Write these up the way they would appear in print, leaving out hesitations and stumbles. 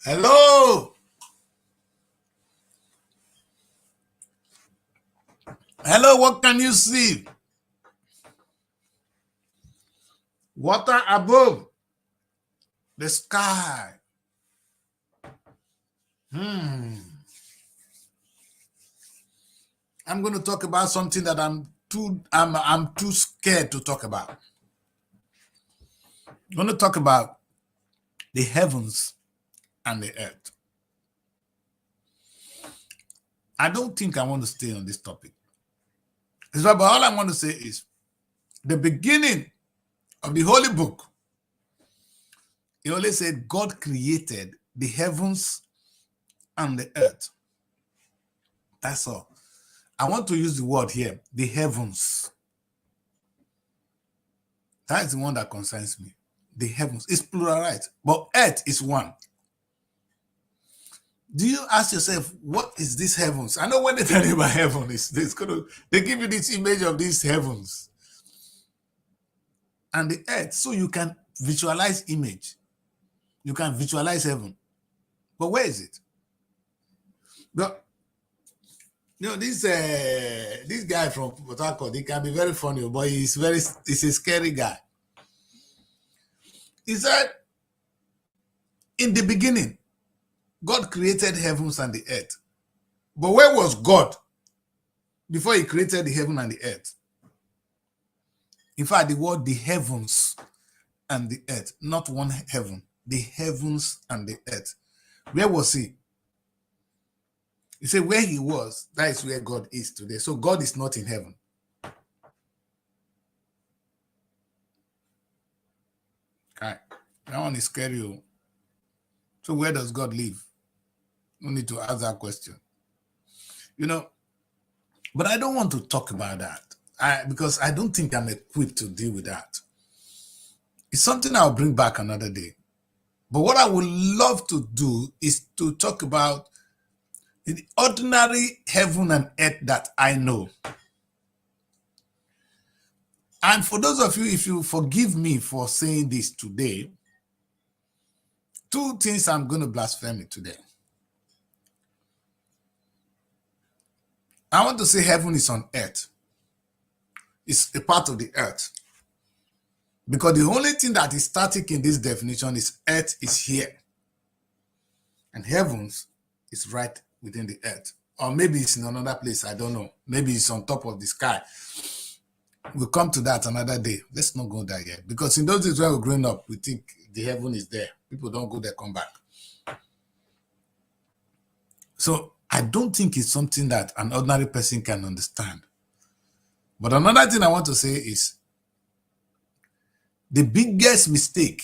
Hello. Hello, what can you see? Water above the sky. I'm going to talk about something that I'm too scared to talk about. I'm going to talk about the heavens and the earth. I don't think I want to stay on this topic. But all I want to say is the beginning of the holy book. It only said God created the heavens and the earth. That's all. I want to use the word here, the heavens. That is the one that concerns me. The heavens is plural, right? But earth is one. Do you ask yourself, what is this heavens? I know when they tell you about heaven, they give you this image of these heavens and the earth, so you can visualize image. You can visualize heaven. But where is it? But this guy from Port Harcourt, he can be very funny, but he's a scary guy. He said, in the beginning, God created heavens and the earth. But where was God before he created the heaven and the earth? In fact, the word the heavens and the earth, not one heaven, the heavens and the earth. Where was he? He said where he was, that is where God is today. So God is not in heaven. Okay. That one is scary. So where does God live? No need to ask that question. But I don't want to talk about that because I don't think I'm equipped to deal with that. It's something I'll bring back another day. But what I would love to do is to talk about the ordinary heaven and earth that I know. And for those of you, if you forgive me for saying this today, two things I'm going to blaspheme today. I want to say heaven is on earth. It's a part of the earth. Because the only thing that is static in this definition is earth is here. And heavens is right within the earth. Or maybe it's in another place, I don't know. Maybe it's on top of the sky. We'll come to that another day. Let's not go there yet. Because in those days when we're growing up, we think the heaven is there. People don't go there, come back. So I don't think it's something that an ordinary person can understand. But another thing I want to say is the biggest mistake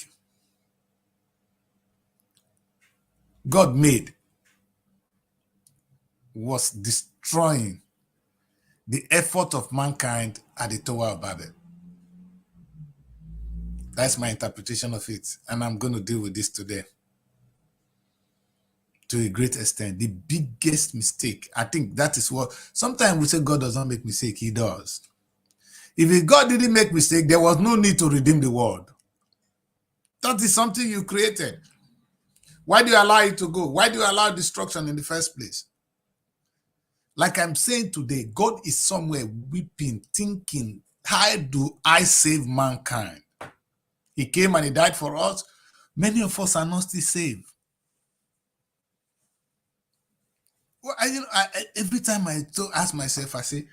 God made was destroying the effort of mankind at the Tower of Babel. That's my interpretation of it. And I'm going to deal with this today. To a great extent, the biggest mistake. I think that is what, sometimes we say God does not make mistake, he does. If God didn't make mistake, there was no need to redeem the world. That is something you created. Why do you allow it to go? Why do you allow destruction in the first place? Like I'm saying today, God is somewhere weeping, thinking, how do I save mankind? He came and he died for us. Many of us are not still saved. Well, every time I ask myself, I say,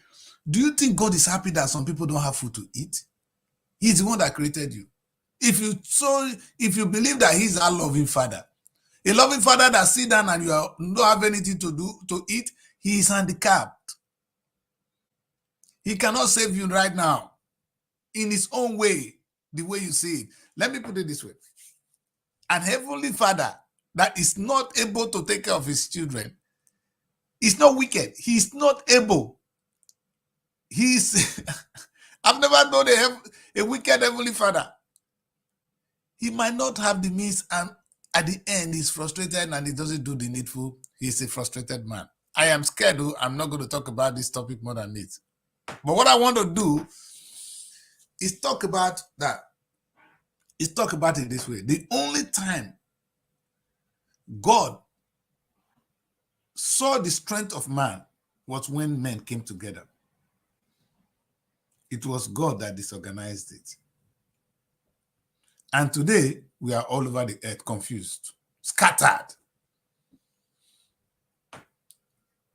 do you think God is happy that some people don't have food to eat? He's the one that created you. If you believe that he's our loving father, a loving father that sit down and you don't have anything to do to eat, he is handicapped. He cannot save you right now in his own way, the way you see it. Let me put it this way. An heavenly father that is not able to take care of his children is not wicked. He's not able. I've never known a wicked heavenly father. He might not have the means, and at the end, he's frustrated and he doesn't do the needful. He's a frustrated man. I am scared, though. I'm not going to talk about this topic more than it. But what I want to do is talk about that. Is talk about it this way. The only time God saw the strength of man was when men came together. It was God that disorganized it. And today, we are all over the earth, confused, scattered.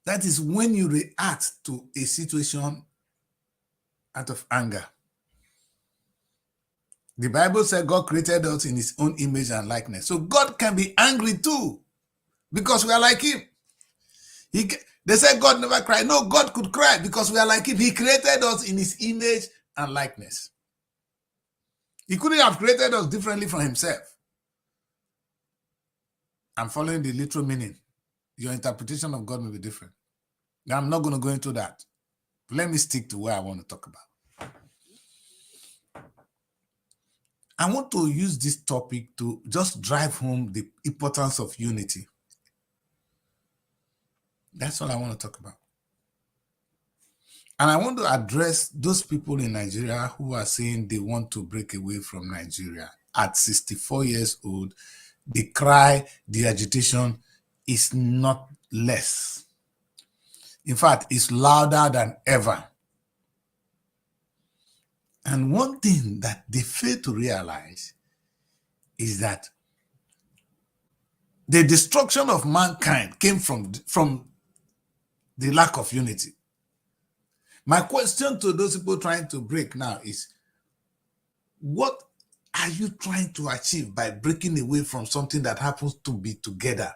That is when you react to a situation out of anger. The Bible said God created us in his own image and likeness. So God can be angry too, because we are like him. They said God never cried. No, God could cry because we are like him. He created us in his image and likeness. He couldn't have created us differently from himself. I'm following the literal meaning. Your interpretation of God may be different. Now, I'm not going to go into that. Let me stick to where I want to talk about. I want to use this topic to just drive home the importance of unity. That's all I want to talk about. And I want to address those people in Nigeria who are saying they want to break away from Nigeria. At 64 years old, the cry, the agitation is not less. In fact, it's louder than ever. And one thing that they fail to realize is that the destruction of mankind came from the lack of unity. My question to those people trying to break now is, what are you trying to achieve by breaking away from something that happens to be together?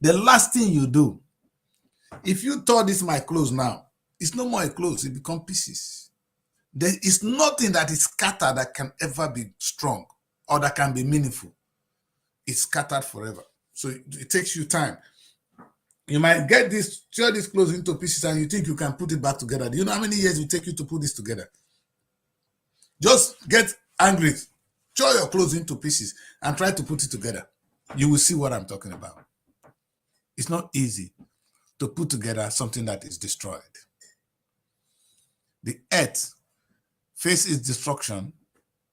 The last thing you do, if you tore this my clothes now, it's no more a clothes, it becomes pieces. There is nothing that is scattered that can ever be strong or that can be meaningful. It's scattered forever. So it takes you time. You might tear this clothes into pieces and you think you can put it back together. Do you know how many years it will take you to put this together? Just get angry, tear your clothes into pieces and try to put it together. You will see what I'm talking about. It's not easy to put together something that is destroyed. The earth faced its destruction,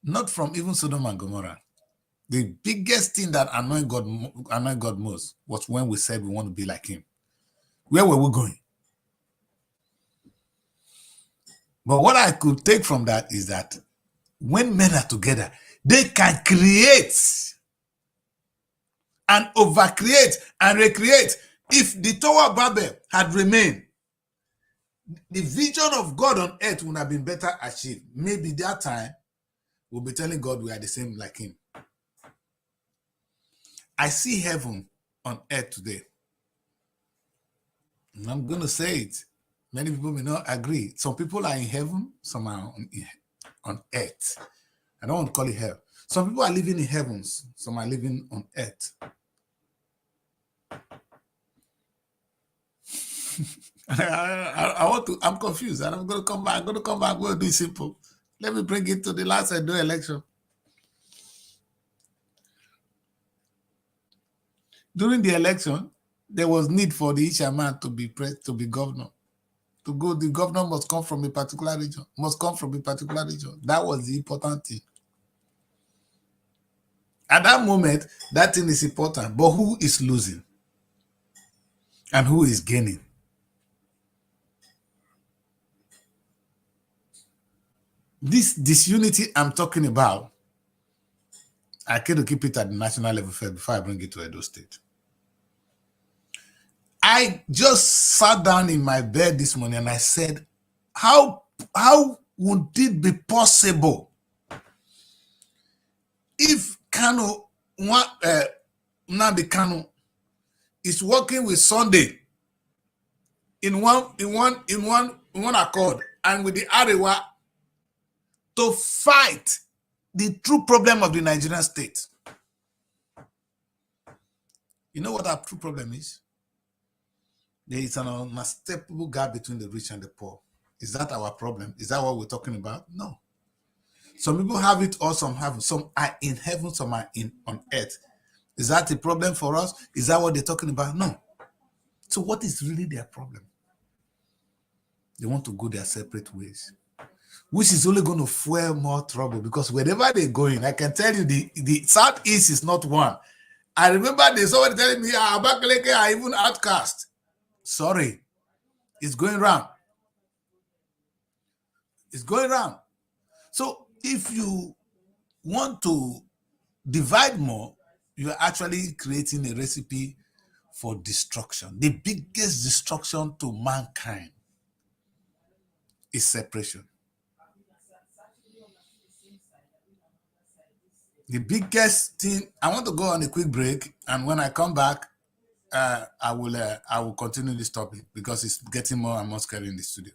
not from even Sodom and Gomorrah. The biggest thing that annoyed God most was when we said we want to be like him. Where were we going? But what I could take from that is that when men are together, they can create and overcreate and recreate. If the Tower of Babel had remained, the vision of God on earth would have been better achieved. Maybe that time we'll be telling God we are the same like him. I see heaven on earth today. And I'm going to say it. Many people may not agree. Some people are in heaven, some are on earth. I don't want to call it hell. Some people are living in heavens, some are living on earth. I'm confused, and I'm going to come back. We'll do it simple. Let me bring it to the last Edo election. During the election, there was need for the Ishaman to be governor. The governor must come from a particular region. That was the important thing. At that moment, that thing is important. But who is losing? And who is gaining? This disunity I'm talking about, I can keep it at the national level first before I bring it to Edo State. I just sat down in my bed this morning and I said, how would it be possible if Kano, Nnamdi Kanu, is working with Sunday in one accord and with the Arewa to fight the true problem of the Nigerian state? You know what our true problem is? There is an unmistakable gap between the rich and the poor. Is that our problem? Is that what we're talking about? No. Some people have it or some have it. Some are in heaven, some are on earth. Is that a problem for us? Is that what they're talking about? No. So what is really their problem? They want to go their separate ways, which is only going to fuel more trouble, because wherever they're going, I can tell you the Southeast is not one. I remember there's somebody telling me, Abakaleke are even outcast. Sorry. It's going round. It's going round. So if you want to divide more, you are actually creating a recipe for destruction. The biggest destruction to mankind is separation. The biggest thing, I want to go on a quick break, and when I come back, I will continue this topic because it's getting more and more scary in the studio.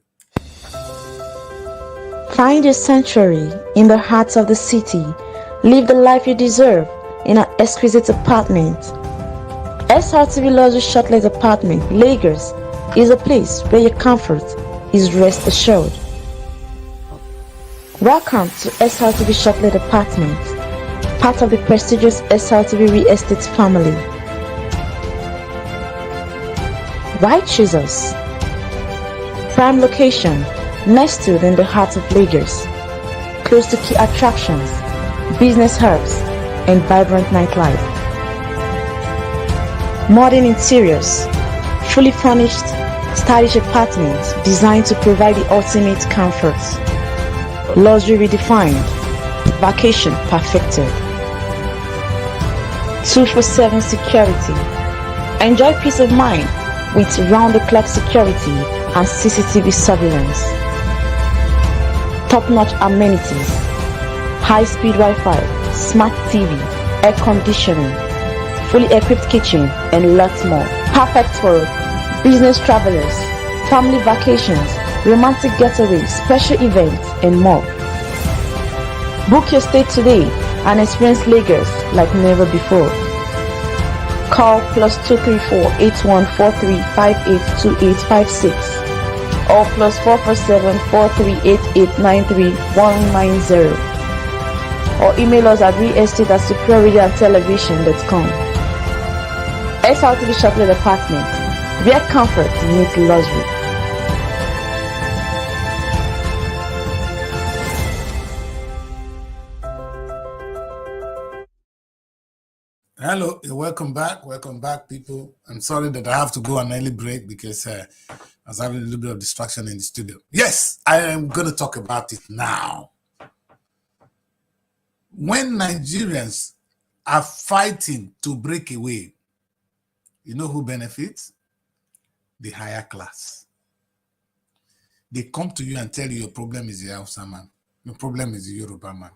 Find your sanctuary in the heart of the city. Live the life you deserve in an exquisite apartment. Srtv Luxury Shortlet Apartment, Lagos, is a place where your comfort is rest assured. Welcome to Srtv Shortlet Apartment, part of the prestigious Srtv Real Estate family. Why choose us? Prime location, nestled in the heart of Lagos, close to key attractions, business hubs, and vibrant nightlife. Modern interiors, fully furnished, stylish apartments designed to provide the ultimate comfort. Luxury redefined, vacation perfected. 24/7 security. Enjoy peace of mind with round-the-clock security and CCTV surveillance. Top-notch amenities, high-speed Wi-Fi, smart TV, air conditioning, fully equipped kitchen, and lots more. Perfect for business travelers, family vacations, romantic getaways, special events, and more. Book your stay today and experience Lagos like never before. Call +234 8143 582856 or +447 4388 93190 or email us at realestate@superiorradiotelevision.com. Srtv Shortlet Apartment, where comfort meets luxury. Hello, welcome back, people. I'm sorry that I have to go on an early break because I was having a little bit of distraction in the studio. Yes, I am going to talk about it now. When Nigerians are fighting to break away, you know who benefits? The higher class. They come to you and tell you your problem is the Hausa man. Your problem is the Yoruba man.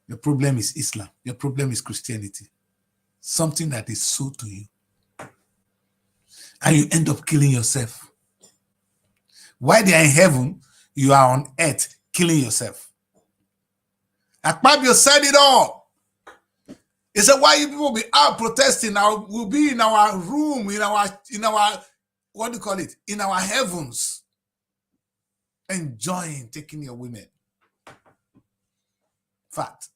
Your problem is Islam. Your problem is Christianity. Something that is so to you. And you end up killing yourself. While they are in heaven, you are on earth killing yourself. Akpabio said it all. He said, why you people be out protesting? Now we'll be in our room, in our, what do you call it? In our heavens. Enjoying taking your women. Fact.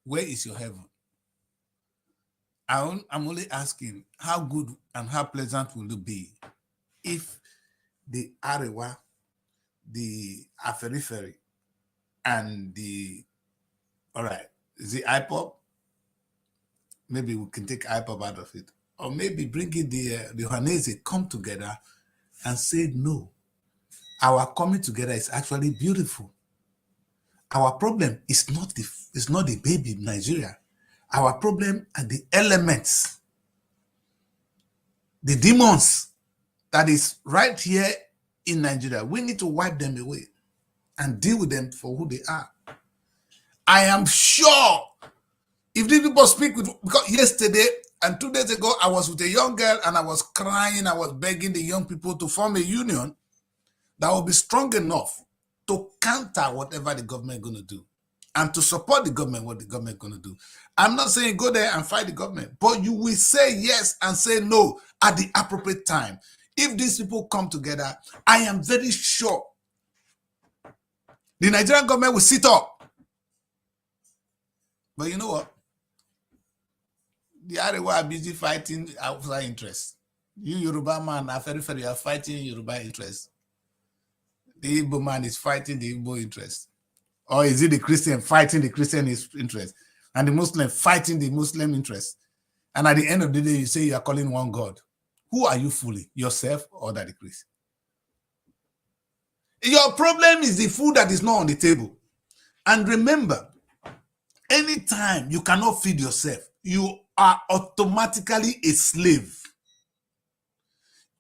Where is your heaven? I'm only asking, how good and how pleasant will it be if the Arewa, the Aferiferi, and the, all right, the IPOP, maybe we can take IPOP out of it, or maybe bring in the Johanese, come together and say, no, our coming together is actually beautiful. Our problem is not the baby in Nigeria. Our problem are the elements, the demons that is right here in Nigeria. We need to wipe them away and deal with them for who they are. I am sure if these people speak with, because yesterday and 2 days ago, I was with a young girl and I was crying, I was begging the young people to form a union that will be strong enough to counter whatever the government is going to do and to support the government, what the government is going to do. I'm not saying go there and fight the government, but you will say yes and say no at the appropriate time. If these people come together, I am very sure the Nigerian government will sit up. But you know what? The Arewa are busy fighting outside interests. You Yoruba man, you are fighting Yoruba interests. The Igbo man is fighting the Igbo interest. Or is it the Christian fighting the Christian interest? and the Muslim fighting the Muslim interest. And at the end of the day, you say you are calling one God. Who are you fooling? Yourself or Daddy Chris? Your problem is the food that is not on the table. And remember, anytime you cannot feed yourself, you are automatically a slave.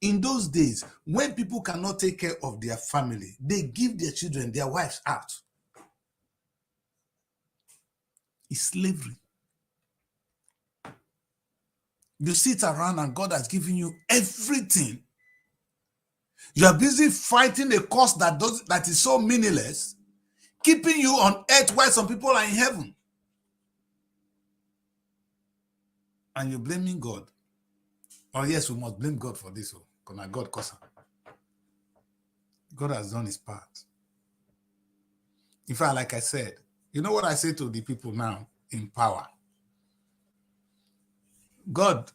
In those days, when people cannot take care of their family, they give their children, their wives out. It's slavery. You sit around and God has given you everything. You are busy fighting a cause that is so meaningless, keeping you on earth while some people are in heaven. And you're blaming God. Oh, yes, we must blame God for this. Because God caused it. God has done his part. In fact, like I said, you know what I say to the people now in power? God,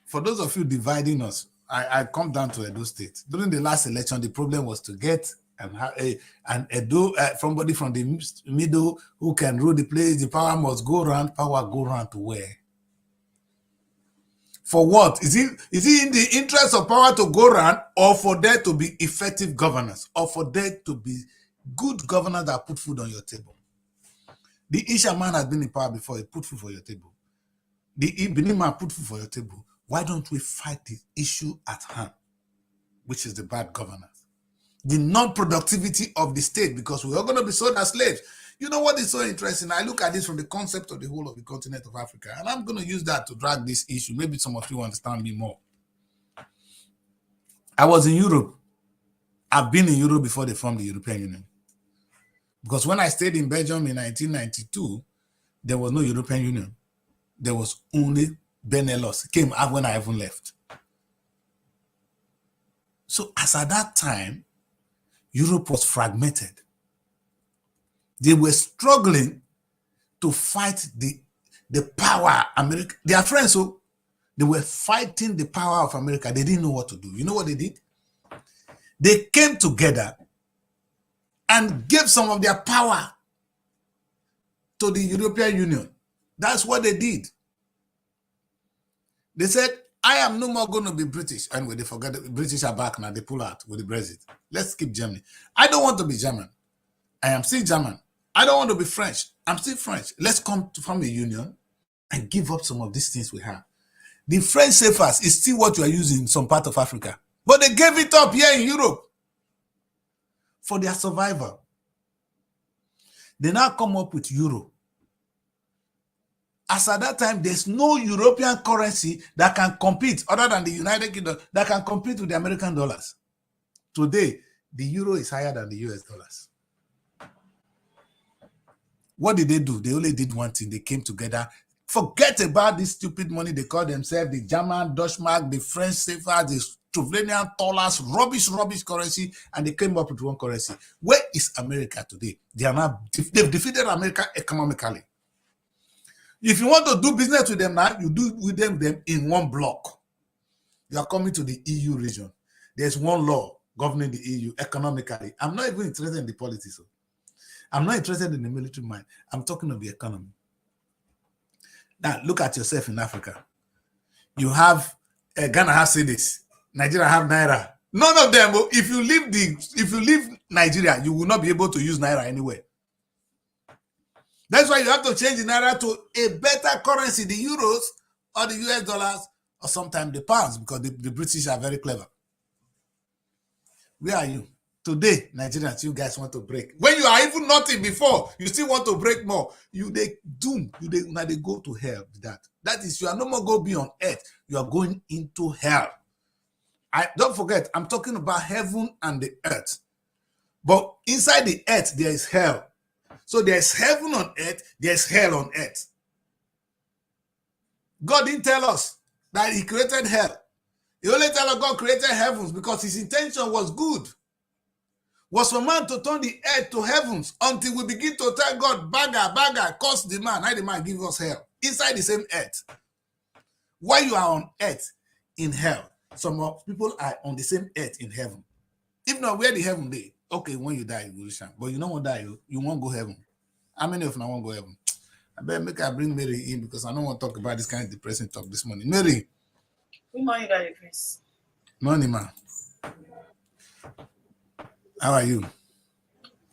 for those of you dividing us, I come down to Edo State. During the last election, the problem was to get somebody from the middle who can rule the place. The power must go around. Power go around to where? For what? Is it in the interest of power to go around, or for there to be effective governance, or for there to be good governors that put food on your table? The Isha man has been in power before. He put food for your table. The Ibini man put food for your table. Why don't we fight the issue at hand, which is the bad governance, the non-productivity of the state, because we're all going to be sold as slaves. You know what is so interesting? I look at this from the concept of the whole of the continent of Africa, and I'm going to use that to drag this issue. Maybe some of you understand me more. I was in Europe. I've been in Europe before they formed the European Union. Because when I stayed in Belgium in 1992, there was no European Union. There was only Benelux. It came out when I even left. So as at that time, Europe was fragmented. They were struggling to fight the power America. They are friends, so they were fighting the power of America. They didn't know what to do. You know what they did? They came together and gave some of their power to the European Union. That's what they did. They said, I am no more going to be British. Anyway, they forget the British are back now. They pull out with the Brexit. Let's keep Germany. I don't want to be German. I am still German. I don't want to be French. I'm still French. Let's come to form a union and give up some of these things we have. The French CFAs is still what you are using in some part of Africa. But they gave it up here in Europe for their survival. They now come up with euro. As at that time, there's no European currency that can compete, other than the United Kingdom, that can compete with the American dollars. Today, the euro is higher than the US dollars. What did they do? They only did one thing. They came together. Forget about this stupid money they call themselves, the German Deutschmark, the French CFA, the Slovenian dollars, rubbish currency, and they came up with one currency. Where is America today? They've defeated America economically. If you want to do business with them now, you do with them in one block. You are coming to the EU region. There's one law governing the EU economically. I'm not even interested in the politics. I'm not interested in the military mind. I'm talking of the economy. Now, look at yourself in Africa. You have Ghana has cedis. Nigeria have naira. None of them. If you leave Nigeria, you will not be able to use naira anywhere. That's why you have to change the naira to a better currency, the euros or the US dollars, or sometimes the pounds, because the British are very clever. Where are you? Today, Nigerians, you guys want to break. When you are even nothing before, you still want to break more. They go to hell with that. That is, you are no more going to be on earth. You are going into hell. Don't forget, I'm talking about heaven and the earth. But inside the earth, there is hell. So there's heaven on earth, there's hell on earth. God didn't tell us that he created hell. He only tell us God created heavens because his intention was good. Was for man to turn the earth to heavens until we begin to tell God, bagger, curse the man. How the man give us hell? Inside the same earth. While you are on earth in hell, some people are on the same earth in heaven. If not, where the heaven be? Okay, when you die, you will shine. But you don't want to die, you won't go heaven. How many of you won't go heaven? I better make I bring Mary in because I don't want to talk about this kind of depressing talk this morning. Mary. Good morning, Daddy Chris. Morning, ma. How are you?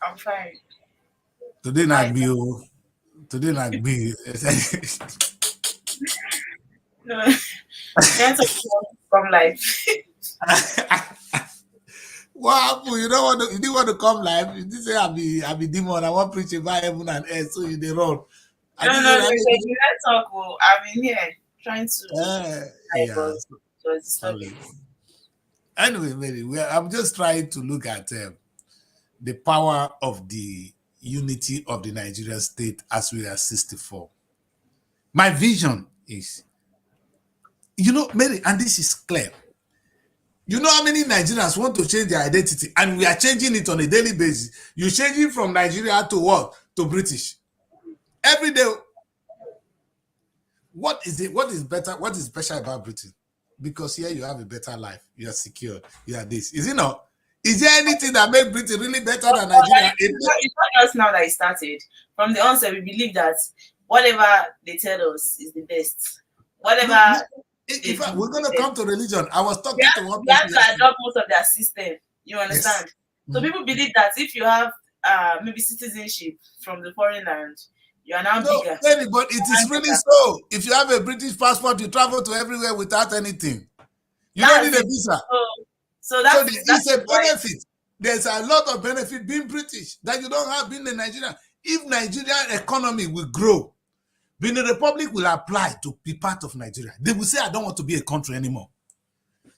I'm fine. Today How not is be oh. Today not be. no, can't come live. What happened? You don't want to. You didn't want to come live. You didn't say I be demon. I want to preach about heaven and earth. So you did wrong. I No, didn't no, say no. that. Let's talk. Oh, I'm in here trying to type, Yeah. but it was Sorry. disturbing. Anyway, Mary, I'm just trying to look at the power of the unity of the Nigerian state as we are 64. My vision is, Mary, and this is clear. You know how many Nigerians want to change their identity, and we are changing it on a daily basis. You're changing from Nigeria to what? To British. Every day. What is it? What is better? What is special about Britain? Because here you have a better life. You are secure. You are this. Is it not? Is there anything that makes Britain really better than Nigeria? It's not just now that it started. From the onset, we believe that whatever they tell us is the best. Whatever In fact, we're going to come to religion. I was talking to one we have person. to adopt most of their system. You understand? Yes. So people believe that if you have maybe citizenship from the foreign land, you are now bigger. Maybe, but it is really so. If you have a British passport, you travel to everywhere without anything. You don't need a visa. So that's it's a benefit. There's a lot of benefit being British that you don't have being a Nigerian. If Nigerian economy will grow, Benin Republic will apply to be part of Nigeria. They will say, I don't want to be a country anymore.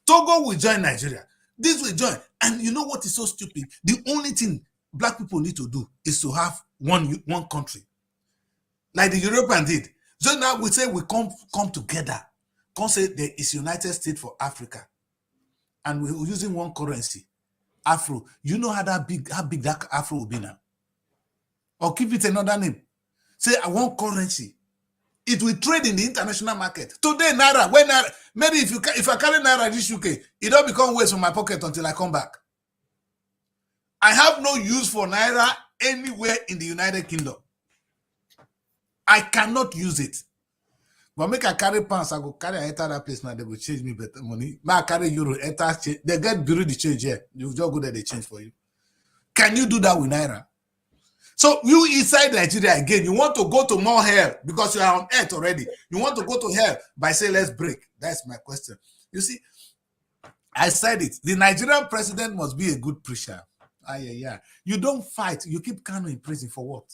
Togo will join Nigeria. This will join. And you know what is so stupid? The only thing black people need to do is to have one country. Like the Europeans did. So now we say we come together. Come say there is United States for Africa. And we're using one currency. Afro. You know how big that Afro will be now? Or keep it another name. Say one currency. It will trade in the international market. Today, Naira, maybe if I carry Naira this UK, it don't become waste from my pocket until I come back. I have no use for Naira anywhere in the United Kingdom. I cannot use it. But make I carry pounds, I go carry enter that place now, they will change me better money. May I carry euro, enter change. They get bureau the change here. You just go there, they change for you. Can you do that with Naira? So you inside Nigeria again, you want to go to more hell because you are on earth already. You want to go to hell by saying, let's break. That's my question. You see, I said it. The Nigerian president must be a good preacher. Yeah. You don't fight. You keep Kano in prison for what?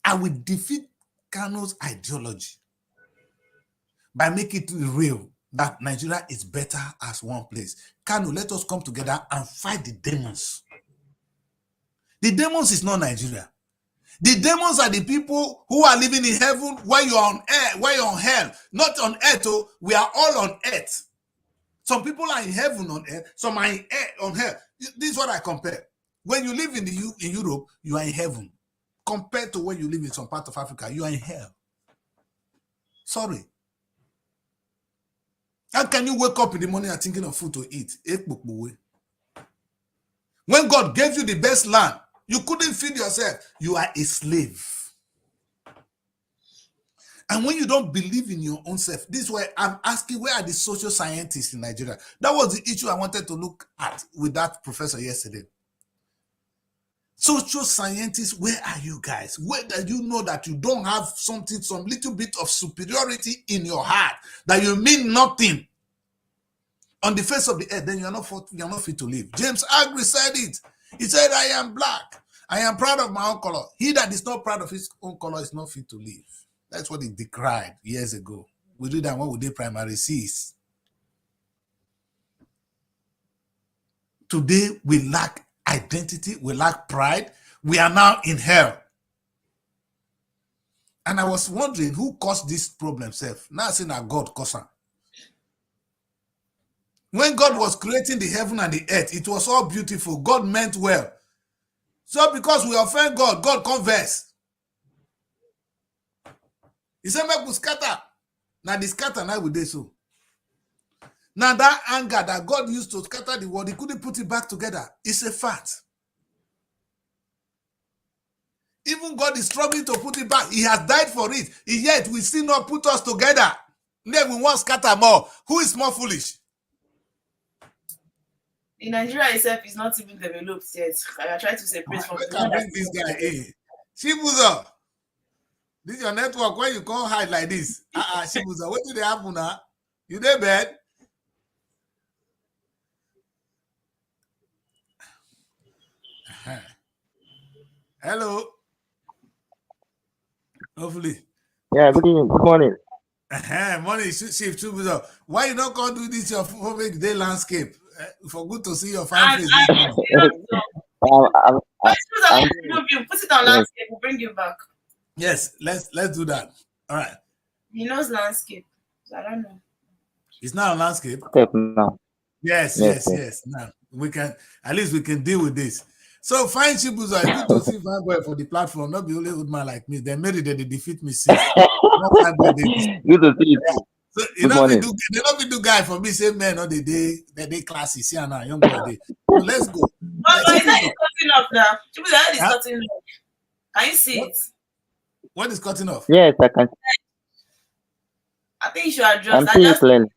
I will defeat Kano's ideology by making it real that Nigeria is better as one place. Kano, let us come together and fight the demons. The demons is not Nigeria. The demons are the people who are living in heaven while you're on earth, while you're on hell. Not on earth, oh, we are all on earth. Some people are in heaven on earth, some are in on hell. This is what I compare. When you live in Europe, you are in heaven. Compared to when you live in some part of Africa, you are in hell. Sorry. How can you wake up in the morning and thinking of food to eat? When God gave you the best land, you couldn't feed yourself. You are a slave. And when you don't believe in your own self, this is why I'm asking, where are the social scientists in Nigeria? That was the issue I wanted to look at with that professor yesterday. Social scientists, where are you guys? Where do you know that you don't have some little bit of superiority in your heart, that you mean nothing on the face of the earth? Then you're not fit to live. James Agri said it. He said, I am black. I am proud of my own color. He that is not proud of his own color is not fit to live. That's what he decried years ago. We did that one with the primary C's. Today, we lack identity. We lack pride. We are now in hell. And I was wondering who caused this problem, self. Now I see that God caused it. When God was creating the heaven and the earth, it was all beautiful. God meant well. So because we offend God, God converse. He said, make we scatter. Now the scatter now we do so. Now that anger that God used to scatter the world, he couldn't put it back together. It's a fact. Even God is struggling to put it back. He has died for it. Yet we still not put us together. Then we want scatter more. Who is more foolish? In Nigeria itself is not even developed yet. I are trying to separate from Let can bring this guy in. Shibuzo, this is your network where you can't hide like this. Shibuzo, what did they happen now? You there, bed? Hello. Hopefully. Yeah, good evening. Good morning. Morning, Chief Chibuzo. Why you not going to do this your public day landscape? For good to see your fine face. Put it on landscape. We'll bring you back. Yes, let's do that. All right. He knows landscape. So I don't know. It's not on landscape. No. Yes. Now we can at least we can deal with this. So fine, Chibuzo. It's good to see fine boy for the platform. Not be only old man like me. They made it that they defeat me since. Good to see you. So you know they not do guy for me. Say man, no they classy. See now, young boy. So let's go. But is that cutting off now? Chibuzo, that is cutting off. Can you see it? What is cutting off? Yes, I can. I think you should adjust. I'm seeing you clearly.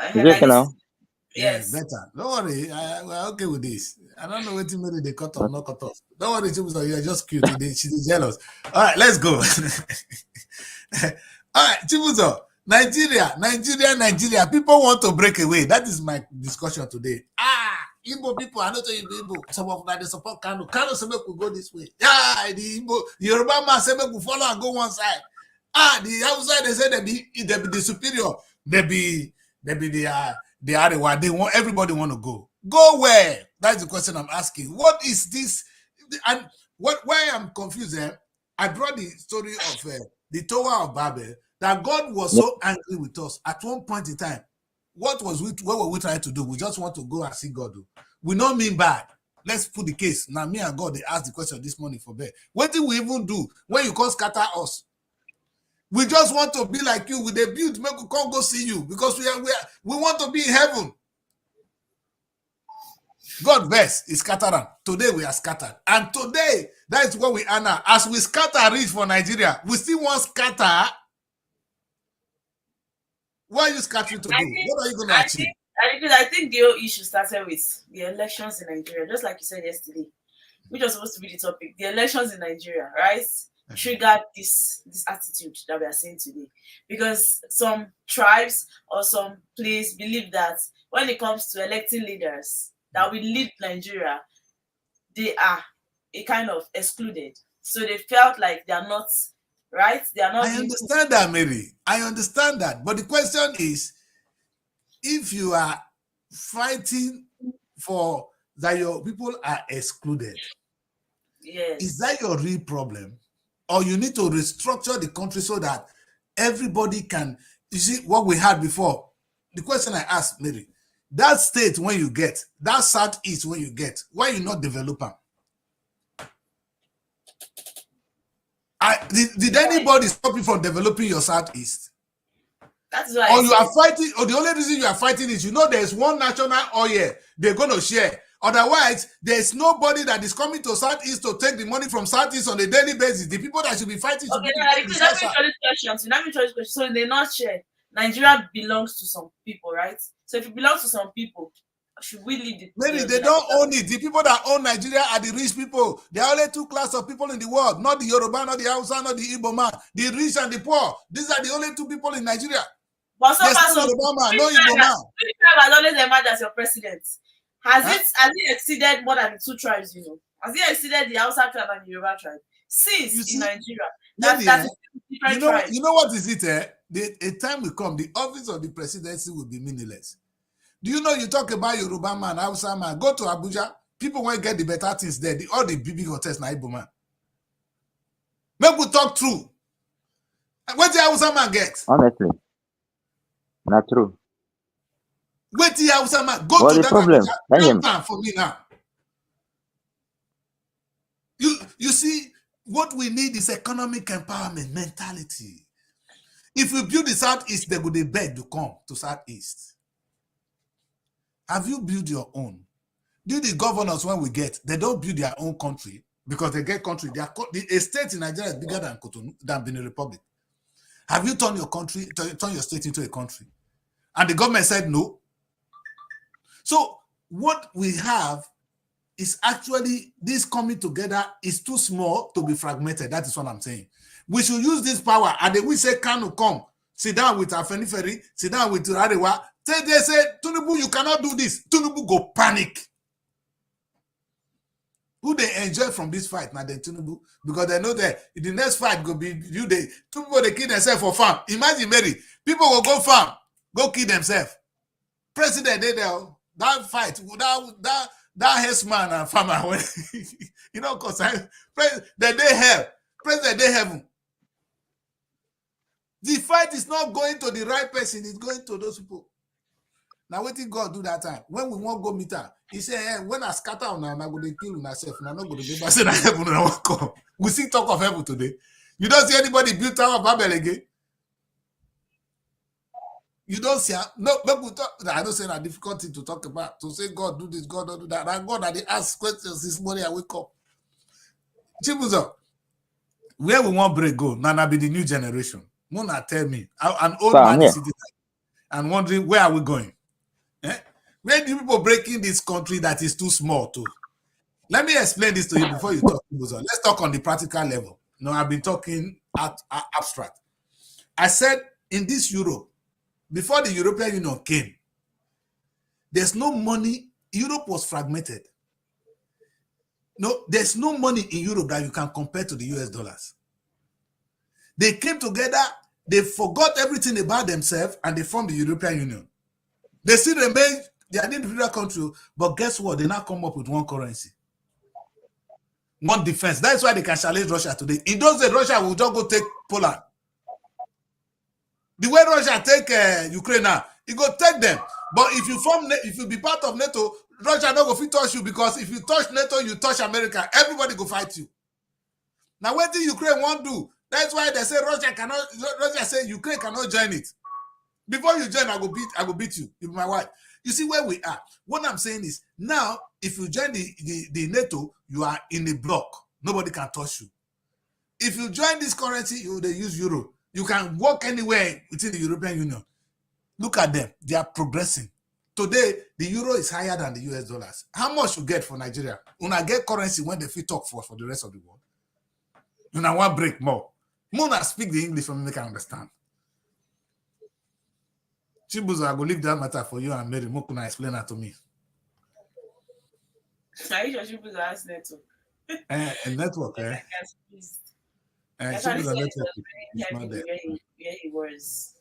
Is it okay now? Yes. Better. Don't worry. We're okay with this. I don't know what you made they cut off, not cut off. Don't worry, Chibuzo, you're just cute. She's jealous. All right, let's go. All right, Chibuzo. Nigeria. People want to break away. That is my discussion today. Igbo people, I don't tell you Igbo. Some of them they support Kano. Kano say make we go this way. Yeah, the Igbo Yoruba man say make we follow and go one side. The outside they say they be the superior. They be the Arewa. They want everybody want to go. Go where? That's the question I'm asking. What is this? And why I'm confused? I brought the story of the Tower of Babel. That God was so angry with us at one point in time. What were we trying to do? We just want to go and see God. We don't mean bad. Let's put the case. Now, me and God, they asked the question this morning for bed. What did we even do when you can't scatter us? We just want to be like you with a build. Make we can't go see you because we want to be in heaven. God bless is scattered. Today we are scattered. And today, that is what we are now. As we scatter reach for Nigeria, we still want scatter. What are you scattering to do? What are you going to achieve? I think the whole issue started with the elections in Nigeria, just like you said yesterday, which was supposed to be the topic. The elections in Nigeria, right? Triggered this attitude that we are seeing today. Because some tribes or some places believe that when it comes to electing leaders that will lead Nigeria, they are a kind of excluded. So they felt like they are not right. They are not. I understand that, Mary. I understand that. But the question is, if you are fighting for that your people are excluded, yes, is that your real problem? Or you need to restructure the country so that everybody can, you see what we had before. The question I asked, Mary, that state when you get, that southeast when you get, why you not develop them? Did anybody stop you from developing your southeast? That's why. Or you are fighting, or the only reason you are fighting is you know there's one national oil they're going to share. Otherwise, there's nobody that is coming to Southeast to take the money from Southeast on a daily basis. The people that should be fighting should be let me try this question. So in a nutshell, Nigeria belongs to some people, right? So if it belongs to some people, should we leave the maybe they don't own it. The people that own Nigeria are the rich people. There are only two classes of people in the world, not the Yoruba, not the Hausa, not the Igbo man. The rich and the poor. These are the only two people in Nigeria. But so far, no Igbo man. Has always emerged as your president. Has it exceeded more than the two tribes, you know? Has it exceeded the Hausa tribe and the Yoruba tribe? Since in Nigeria. You know what is it? A time will come, the office of the presidency will be meaningless. Do you know you talk about Yoruba man, Hausa man, go to Abuja, people won't get the better things there. All the big hotels na Igbo man. Make we talk true. What the Hausa man get? Honestly, not true. Wait till Hausa man go to the that problem? Abuja for me now. You see, what we need is economic empowerment mentality. If we build the Southeast, they would beg to come to Southeast. Have you built your own? Do the governors when we get, they don't build their own country because they get country. A state in Nigeria is bigger than Cotonou, than Benin Republic. Have you turned your country, turn your state into a country? And the government said no. So what we have is actually this coming together is too small to be fragmented. That is what I'm saying. We should use this power. And then we say, Kanu, come, sit down with Afeniferi, sit down with Radewa. They say, Tinubu, you cannot do this. Tinubu go panic. Who they enjoy from this fight now, then Tinubu, because they know that the next fight go be you. Two people they kill themselves for farm. Imagine, Mary, people will go farm, go kill themselves. President, they there that fight, that herdsman and farmer, you know, because they hell, president they heaven. The fight is not going to the right person; it's going to those people. Now, what did God do that time? When we won't go meet her, he said, hey, when I scatter on her, I'm going to kill myself. And I'm not going to go back to heaven and I won't come. We see talk of heaven today. You don't see anybody build Tower of Babel again. You don't see, no, I don't say that difficult thing to talk about. To say, God do this, God don't do that. And God, they ask questions this morning, I wake up. Chibuzo, where we want break go, Nana be the new generation. Mona tell me, an old man is sitting and wondering, where are we going? Where do people breaking this country that is too small to? Let me explain this to you before you talk. Let's talk on the practical level. No, I've been talking abstract. I said in this Europe, before the European Union came, there's no money. Europe was fragmented. No, there's no money in Europe that you can compare to the US dollars. They came together, they forgot everything about themselves, and they formed the European Union. They still remain, they are an individual country, but guess what? They now come up with one currency, one defense. That's why they can challenge Russia today. In those days, Russia will just go take Poland. The way Russia take Ukraine now, it go take them. But if you be part of NATO, Russia not go fit touch you, because if you touch NATO, you touch America, everybody go fight you. Now, what did Ukraine want to do? That's why they say Russia say Ukraine cannot join it. Before you join, I go beat you. You're my wife. You see where we are. What I'm saying is, now, if you join the NATO, you are in a block. Nobody can touch you. If you join this currency, they use euro. You can walk anywhere within the European Union. Look at them. They are progressing. Today, the euro is higher than the US dollars. How much you get for Nigeria? When I get currency when they fit talk for the rest of the world. You know, I want break more. Mona speak the English for me, they can understand. Chibuzo, I go leave that matter for you and Mary. Mokuna explain that to me. Are you sure Chibuzo has network? A network, eh? Chibuzo network is not there. Where he was.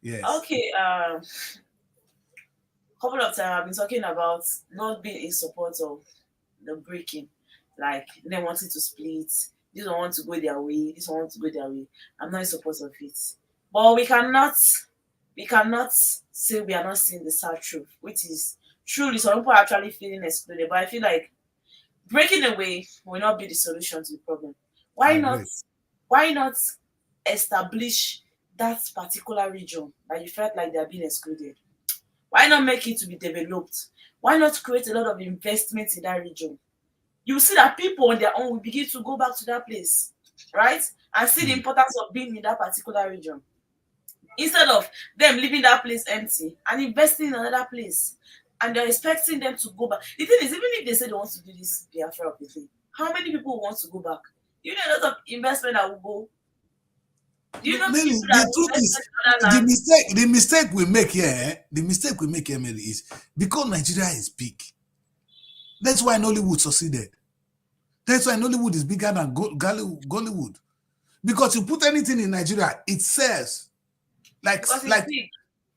Yes. Okay. Couple of times I've been talking about not being in support of the breaking, like they wanted to split. This one want to go their way. This one want to go their way. I'm not in support of it, but we cannot say we are not seeing the sad truth, which is truly some people are actually feeling excluded. But I feel like breaking away will not be the solution to the problem. Why not establish that particular region that you felt like they are being excluded? Why not make it to be developed? Why not create a lot of investments in that region? You see that people on their own will begin to go back to that place, right? And see the importance of being in that particular region. Instead of them leaving that place empty and investing in another place, and they're expecting them to go back. The thing is, even if they say they want to do this Biafra of the thing, how many people want to go back? You know, a lot of investment that will go. Do you know Mary, the truth is, the mistake we make here, Mary, is because Nigeria is big. That's why Nollywood succeeded. That's why Nollywood is bigger than Gollywood. Because you put anything in Nigeria, it sells like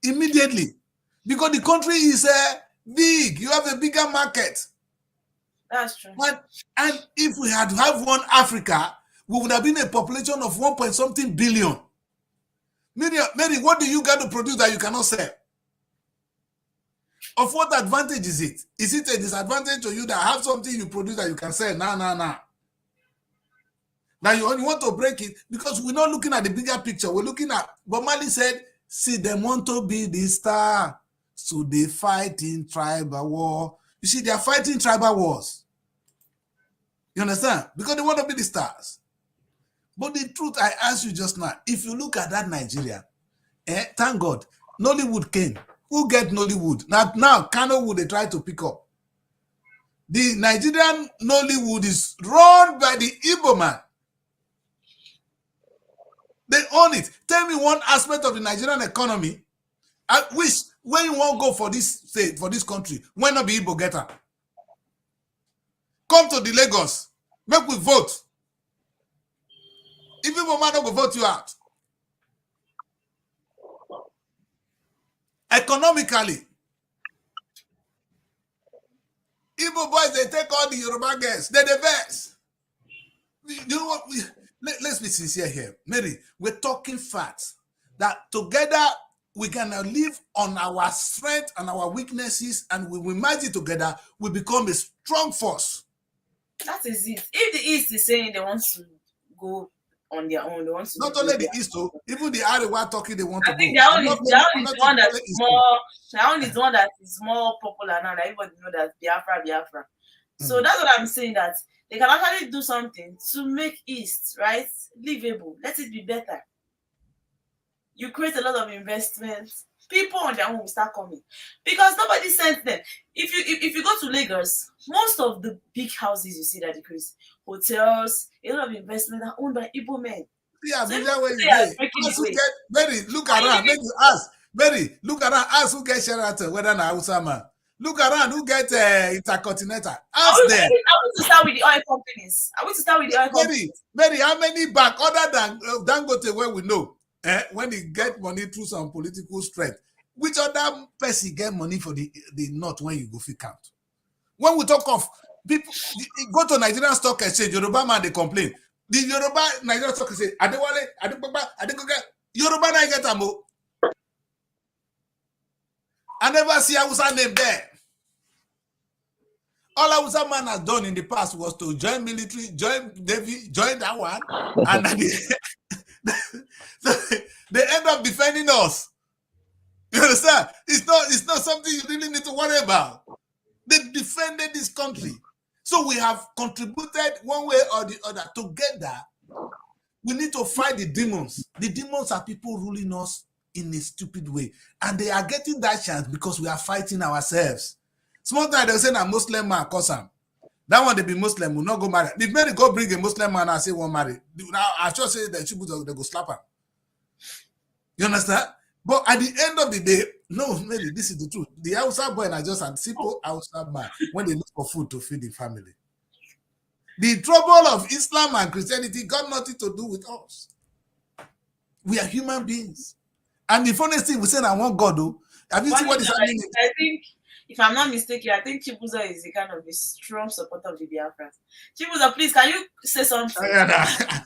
immediately. Because the country is big. You have a bigger market. That's true. And if we had to have one Africa, we would have been a population of 1.something billion. Mary, what do you got to produce that you cannot sell? Of what advantage is it? Is it a disadvantage to you that have something you produce that you can sell? Nah. Now you only want to break it because we're not looking at the bigger picture. We're looking at, but Mali said, see, they want to be the star. So they fight in tribal war. You see, they are fighting tribal wars. You understand? Because they want to be the stars. But the truth I asked you just now, if you look at that Nigeria, thank God, Nollywood came. Who get Nollywood? Now Kano would they try to pick up. The Nigerian Nollywood is run by the Igbo man. They own it. Tell me one aspect of the Nigerian economy at which when you want to go for this state, for this country, when not be Igbo getter. Come to the Lagos, make we vote. If Igbo man don't go vote you out. Economically, Igbo boys, they take all the Yoruba girls. They're the best. You know what? Let's be sincere here. Mary, we're talking facts. That together we can live on our strength and our weaknesses, and we merge it together, we become a strong force. That is it. If the East is saying they want to go on their own, they want to not only the East, even the Arewa talking they want to go. I think their own is the one that is more. Their own is the one that is more popular now. That everybody know that Biafra. So that's what I'm saying, that they can actually do something to make East, right, livable. Let it be better. You create a lot of investments. People on their own will start coming because nobody sent them. If you go to Lagos, most of the big houses you see that decrease, hotels, a lot of investment are owned by Igbo men. Yeah, so Mary, look around. Maybe ask. Mary, look around. Ask who get Sheraton, whether na Hausa man. Look around who get Intercontinental. Ask them. I want to start with the oil companies. Mary, how many bank other than Dangote where we know? When he get money through some political strength, which other person get money for the north when you go fit count? When we talk of people, go to Nigerian Stock Exchange, Yoruba man they complain. The Yoruba Nigerian Stock Exchange, Adegoga, Yoruba na get amo. I never see Hausa name there. All Hausa man has done in the past was to join military, join Navy, join that one, and they end up defending us. You understand? It's not something you really need to worry about. They defended this country. So we have contributed one way or the other. Together, we need to fight the demons. The demons are people ruling us in a stupid way. And they are getting that chance because we are fighting ourselves. Small time they say a Muslim man cause him. That one they be Muslim will not go marry. If Mary go bring a Muslim man and say won't marry, now I just say that they go slap her. You understand? But at the end of the day, no, Mary, this is the truth. The Hausa boy are just a simple Hausa man when they look for food to feed the family. The trouble of Islam and Christianity got nothing to do with us. We are human beings. And the funniest thing, we say I want God, though. Have you seen what is happening? I think, if I'm not mistaken, I think Chibuzo is a kind of a strong supporter of the Biafrans. Chibuzo, please, can you say something? I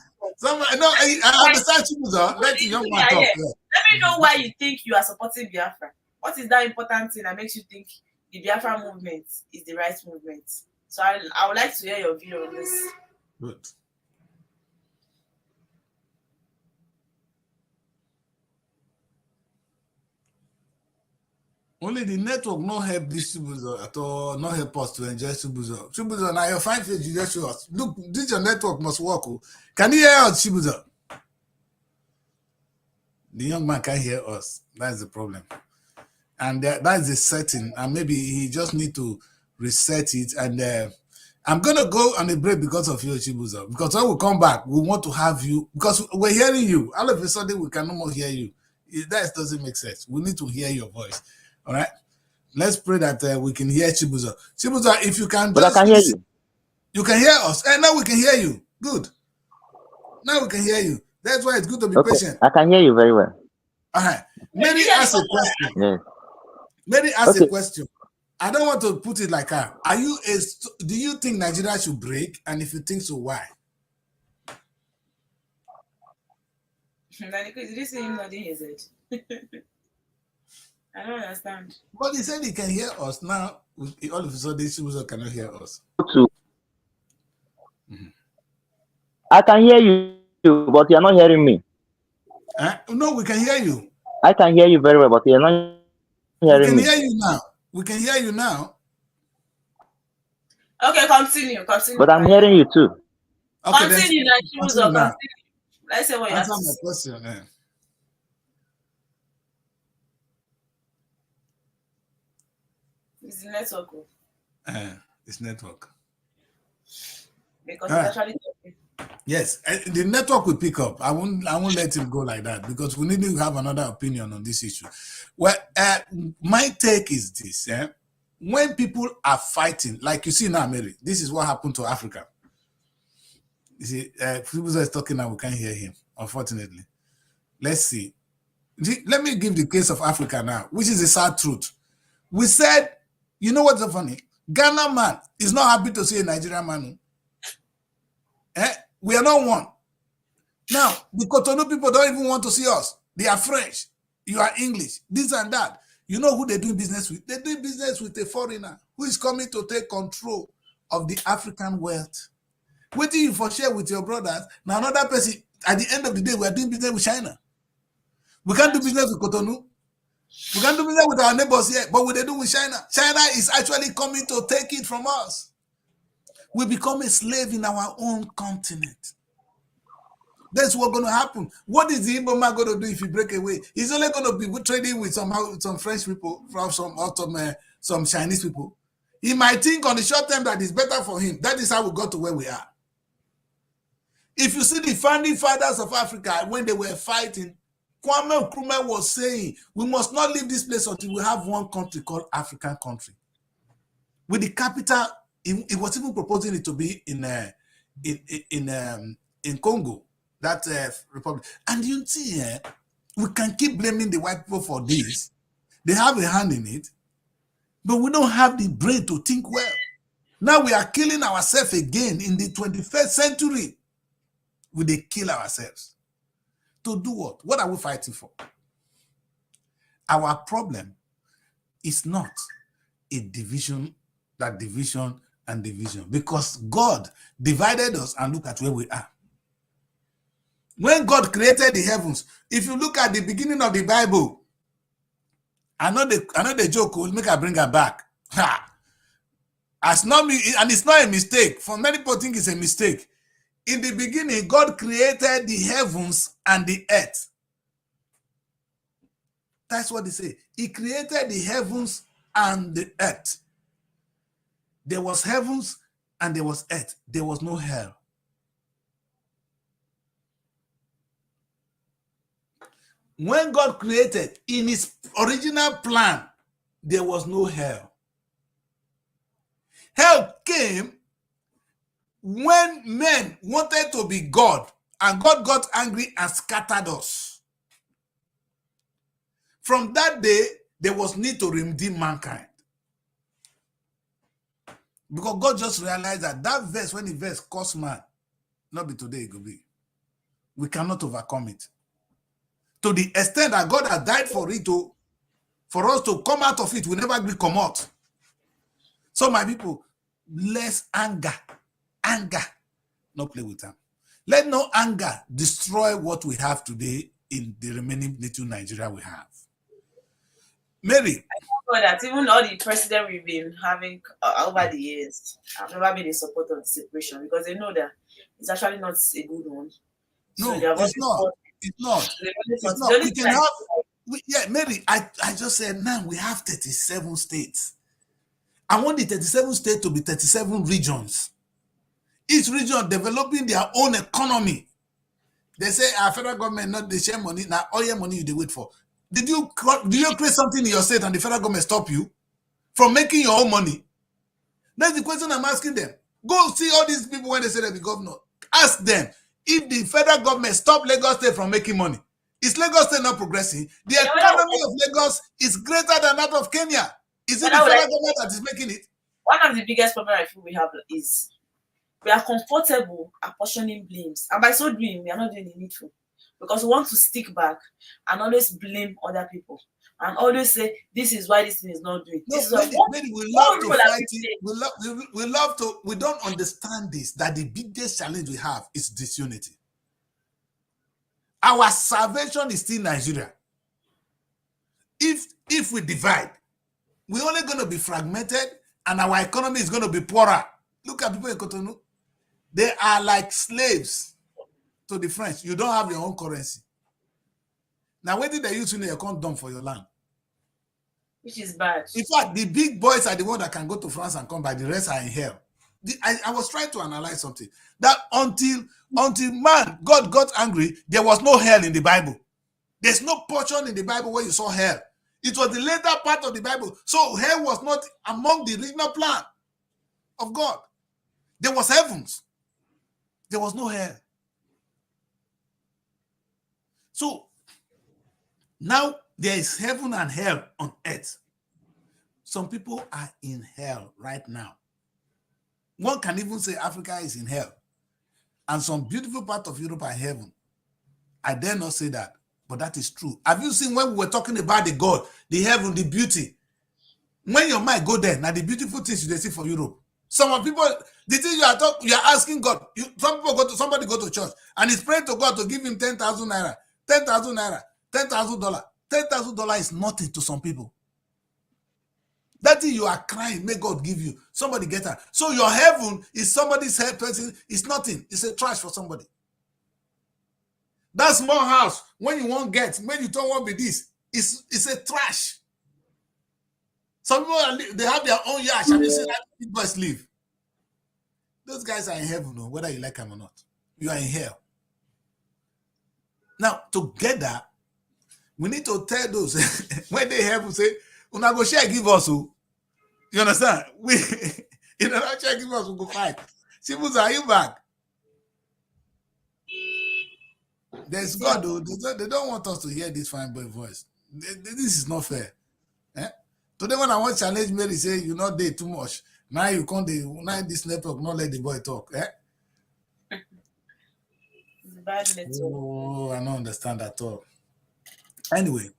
understand Chibuzo. Let the young man talk. Let me know why you think you are supporting Biafra. What is that important thing that makes you think the Biafra movement is the right movement? So I would like to hear your view on this. Good. Only the network not help this Chibuzo at all, not help us to enjoy Chibuzo. Chibuzo, now your fine face, you just show us. Look, this your network must work. Can you hear us, Chibuzo? The young man can't hear us. That's the problem. And that is the setting. And maybe he just need to reset it. And I'm going to go on a break because of you, Chibuzo. Because when we come back, we want to have you. Because we're hearing you. All of a sudden, we can no more hear you. That doesn't make sense. We need to hear your voice. All right? Let's pray that we can hear Chibuzo. Chibuzo, if you can but I can hear you. You can hear us. And now we can hear you. Good. Now we can hear you. That's why it's good to be patient. I can hear you very well. All right. Maybe ask a question. Yes. Maybe ask a question. I don't want to put it like that. Do you think Nigeria should break? And if you think so, why? Did you say him nodding his head? I don't understand. But he said he can hear us. Now, all of a sudden, this user cannot hear us. I can hear you, but you're not hearing me. No, we can hear you. I can hear you very well, but you're not hearing me. We can hear you now. We can hear you now. Okay, continue. But I'm hearing you too. Okay, then Continue, choose or continue now. continue. Let's say what you have Answer to my say. question. It's the network. It's network. Because it's actually talking. Yes, the network will pick up. I won't let him go like that because we need to have another opinion on this issue. Well, my take is this: when people are fighting, like you see now, Mary, this is what happened to Africa. You see, people are talking now, we can't hear him, unfortunately. Let's see. Let me give the case of Africa now, which is a sad truth. We said, you know what's so funny? Ghana man is not happy to see a Nigerian man. We are not one. Now, the Cotonou people don't even want to see us. They are French. You are English. This and that. You know who they're doing business with? They're doing business with a foreigner who is coming to take control of the African wealth. What do you for share with your brothers? Now, another person, at the end of the day, we are doing business with China. We can't do business with Cotonou. We can't do business with our neighbors here, but what they do with China? China is actually coming to take it from us. We become a slave in our own continent. That's what's going to happen. What is the Igbo man going to do if he break away? He's only going to be trading with some French people, from some Chinese people. He might think on the short term that it's better for him. That is how we got to where we are. If you see the founding fathers of Africa, when they were fighting, Kwame Nkrumah was saying, we must not leave this place until we have one country called African country. With the capital, it was even proposing it to be in Congo, that republic. And you see, we can keep blaming the white people for this. They have a hand in it, but we don't have the brain to think well. Now we are killing ourselves again in the 21st century. We they kill ourselves. To do what? What are we fighting for? Our problem is not a division, that division and division, because God divided us and look at where we are. When God created the heavens, if you look at the beginning of the Bible, I know the joke will make her bring her back. As not me, and it's not a mistake. For many people think it's a mistake. In the beginning, God created the heavens and the earth. That's what they say. He created the heavens and the earth. There was heavens and there was earth. There was no hell. When God created, in his original plan, there was no hell. Hell came when men wanted to be God, and God got angry and scattered us. From that day, there was need to redeem mankind. Because God just realized that verse, when the verse caused man, not be today, it could be. We cannot overcome it. To the extent that God has died for it, for us to come out of it, we never will come out. So my people, less anger, not play with them. Let no anger destroy what we have today in the remaining little Nigeria we have. Mary. I know that even all the presidents we've been having over the years have never been in support of the separation because they know that it's actually not a good one. No, it's not. It's not. We can have, Mary, I just said now we have 37 states. I want the 37 states to be 37 regions. Each region developing their own economy. They say our federal government not the share money, now all your money you wait for. Did you create something in your state and the federal government stop you from making your own money? That's the question I'm asking them. Go see all these people when they say they're the governor. Ask them if the federal government stop Lagos State from making money. Is Lagos State not progressing? The economy of Lagos is greater than that of Kenya. Is it the federal government that is making it? One of the biggest problems I feel we have is we are comfortable apportioning blames. And by so doing, we are not doing the needful. Because we want to stick back and always blame other people. And always say, this is why this thing is not doing. No, this is we love to fight it. We love to, we don't understand this, that the biggest challenge we have is disunity. Our salvation is still Nigeria. If we divide, we're only going to be fragmented and our economy is going to be poorer. Look at people in Cotonou. They are like slaves to the French. You don't have your own currency. Now, where did they use your account done for your land? Which is bad. In fact, the big boys are the ones that can go to France and come back. The rest are in hell. I was trying to analyze something. That until man, God got angry, there was no hell in the Bible. There's no portion in the Bible where you saw hell. It was the later part of the Bible. So hell was not among the original plan of God. There was heavens. There was no hell. So now there is heaven and hell on earth. Some people are in hell right now. One can even say Africa is in hell. And some beautiful part of Europe are heaven. I dare not say that, but that is true. Have you seen when we were talking about the God, the heaven, the beauty? When your mind go there, now the beautiful things you see for Europe. Some people, the thing you are asking God, somebody go to church and he's praying to God to give him 10,000 naira, 10,000 naira, $10,000. $10,000 is nothing to some people. That thing you are crying, may God give you. Somebody get her. So your heaven is somebody's head person. It's nothing. It's a trash for somebody. That small house, when you won't get, when you don't want to be this, it's a trash. Some people, they have their own yacht and they say that big boys live. Those guys are in heaven, no, whether you like them or not. You are in hell. Now, together, we need to tell those when they have to say, "Una go share give us." You understand? We not share give us, we go fight. Sibuza, are you back? There's God, though. They don't want us to hear this fine boy voice. This is not fair. Today, when I want to challenge Mary, say you not there too much. Now you can't. Now this network not let the boy talk. Bad network. Oh, I don't understand at all. Anyway,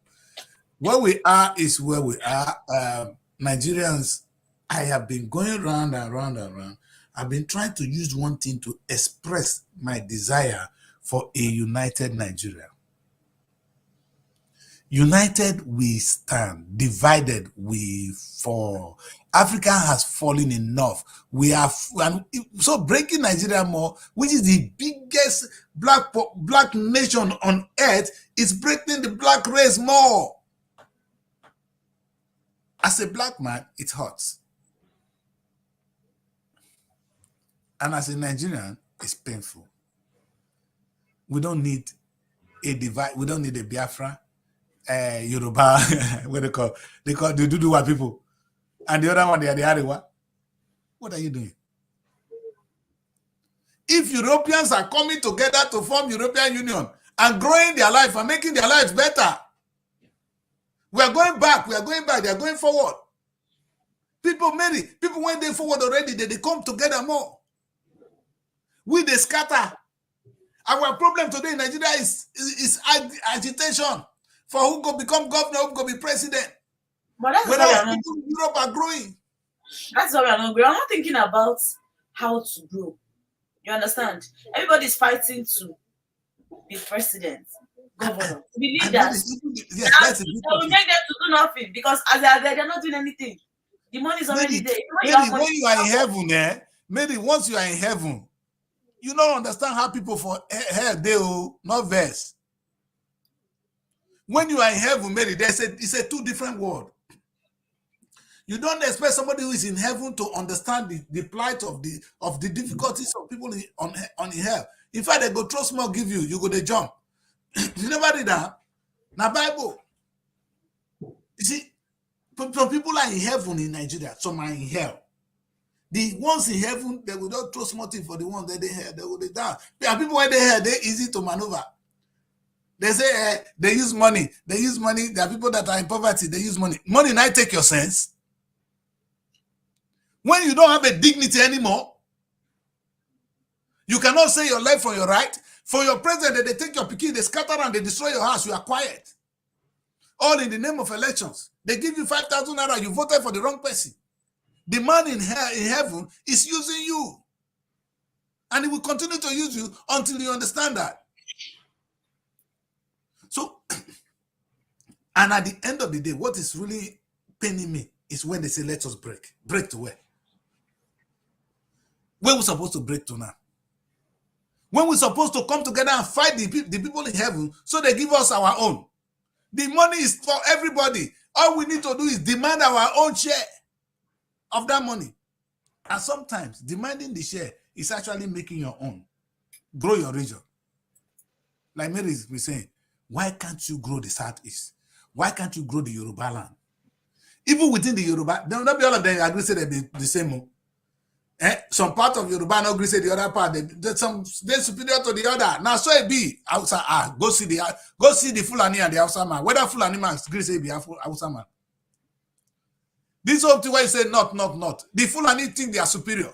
where we are is where we are. Nigerians, I have been going round and round and round. I've been trying to use one thing to express my desire for a united Nigeria. United we stand, divided we fall. Africa has fallen enough. We are so breaking Nigeria more, which is the biggest black nation on earth, is breaking the black race more. As a black man, it hurts. And as a Nigerian, it's painful. We don't need a divide. We don't need a Biafra, Yoruba, what they call the Duduwa people. And the other one, they are the Arewa. What are you doing? If Europeans are coming together to form European Union and growing their life and making their lives better, we are going back. We are going back. They are going forward. People when they forward already, they come together more. They scatter. Our problem today in Nigeria is agitation for who go become governor, who go be president. But that's when why people in Europe are growing. That's why we are not growing. I'm not thinking about how to grow. You understand? Everybody's fighting to be president, governor, to be leaders. Yes, that's a they will make them to do nothing because as they are there, they're not doing anything. The money is already there. When you are in heaven, maybe once you are in heaven, you don't understand how people for hell they will not verse. When you are in heaven, Mary, it's a two different world. You don't expect somebody who is in heaven to understand the plight of the difficulties of people on hell. In fact, they go throw small, give you go they jump. You never read that. Now Bible. You see, some people are in heaven in Nigeria, some are in hell. The ones in heaven, they will not throw small thing for the ones that they have. They will be down. There are people where they have, they're easy to maneuver. They say they use money. They use money. There are people that are in poverty. They use money. Money now take your sense. When you don't have a dignity anymore, you cannot say your left from your right. For your president, they take your pikin, they scatter and they destroy your house. You are quiet. All in the name of elections. They give you 5,000 naira. You voted for the wrong person. The man in heaven is using you. And he will continue to use you until you understand that. So, and at the end of the day, what is really paining me is when they say, let us break. Break to where? When we're supposed to break to now? When we're supposed to come together and fight the people in heaven so they give us our own. The money is for everybody. All we need to do is demand our own share of that money. And sometimes demanding the share is actually making your own. Grow your region. Like Mary is saying, why can't you grow the Southeast? Why can't you grow the Yoruba land? Even within the Yoruba, there will not be all of them agree say they be the same. Some part of Yoruba not agree say the other part. They're superior to the other. Now so it be outside. Go see the Fulani and the Hausa man. Whether Fulani man agree say be Hausa man. This whole thing why you say not. The Fulani think they are superior.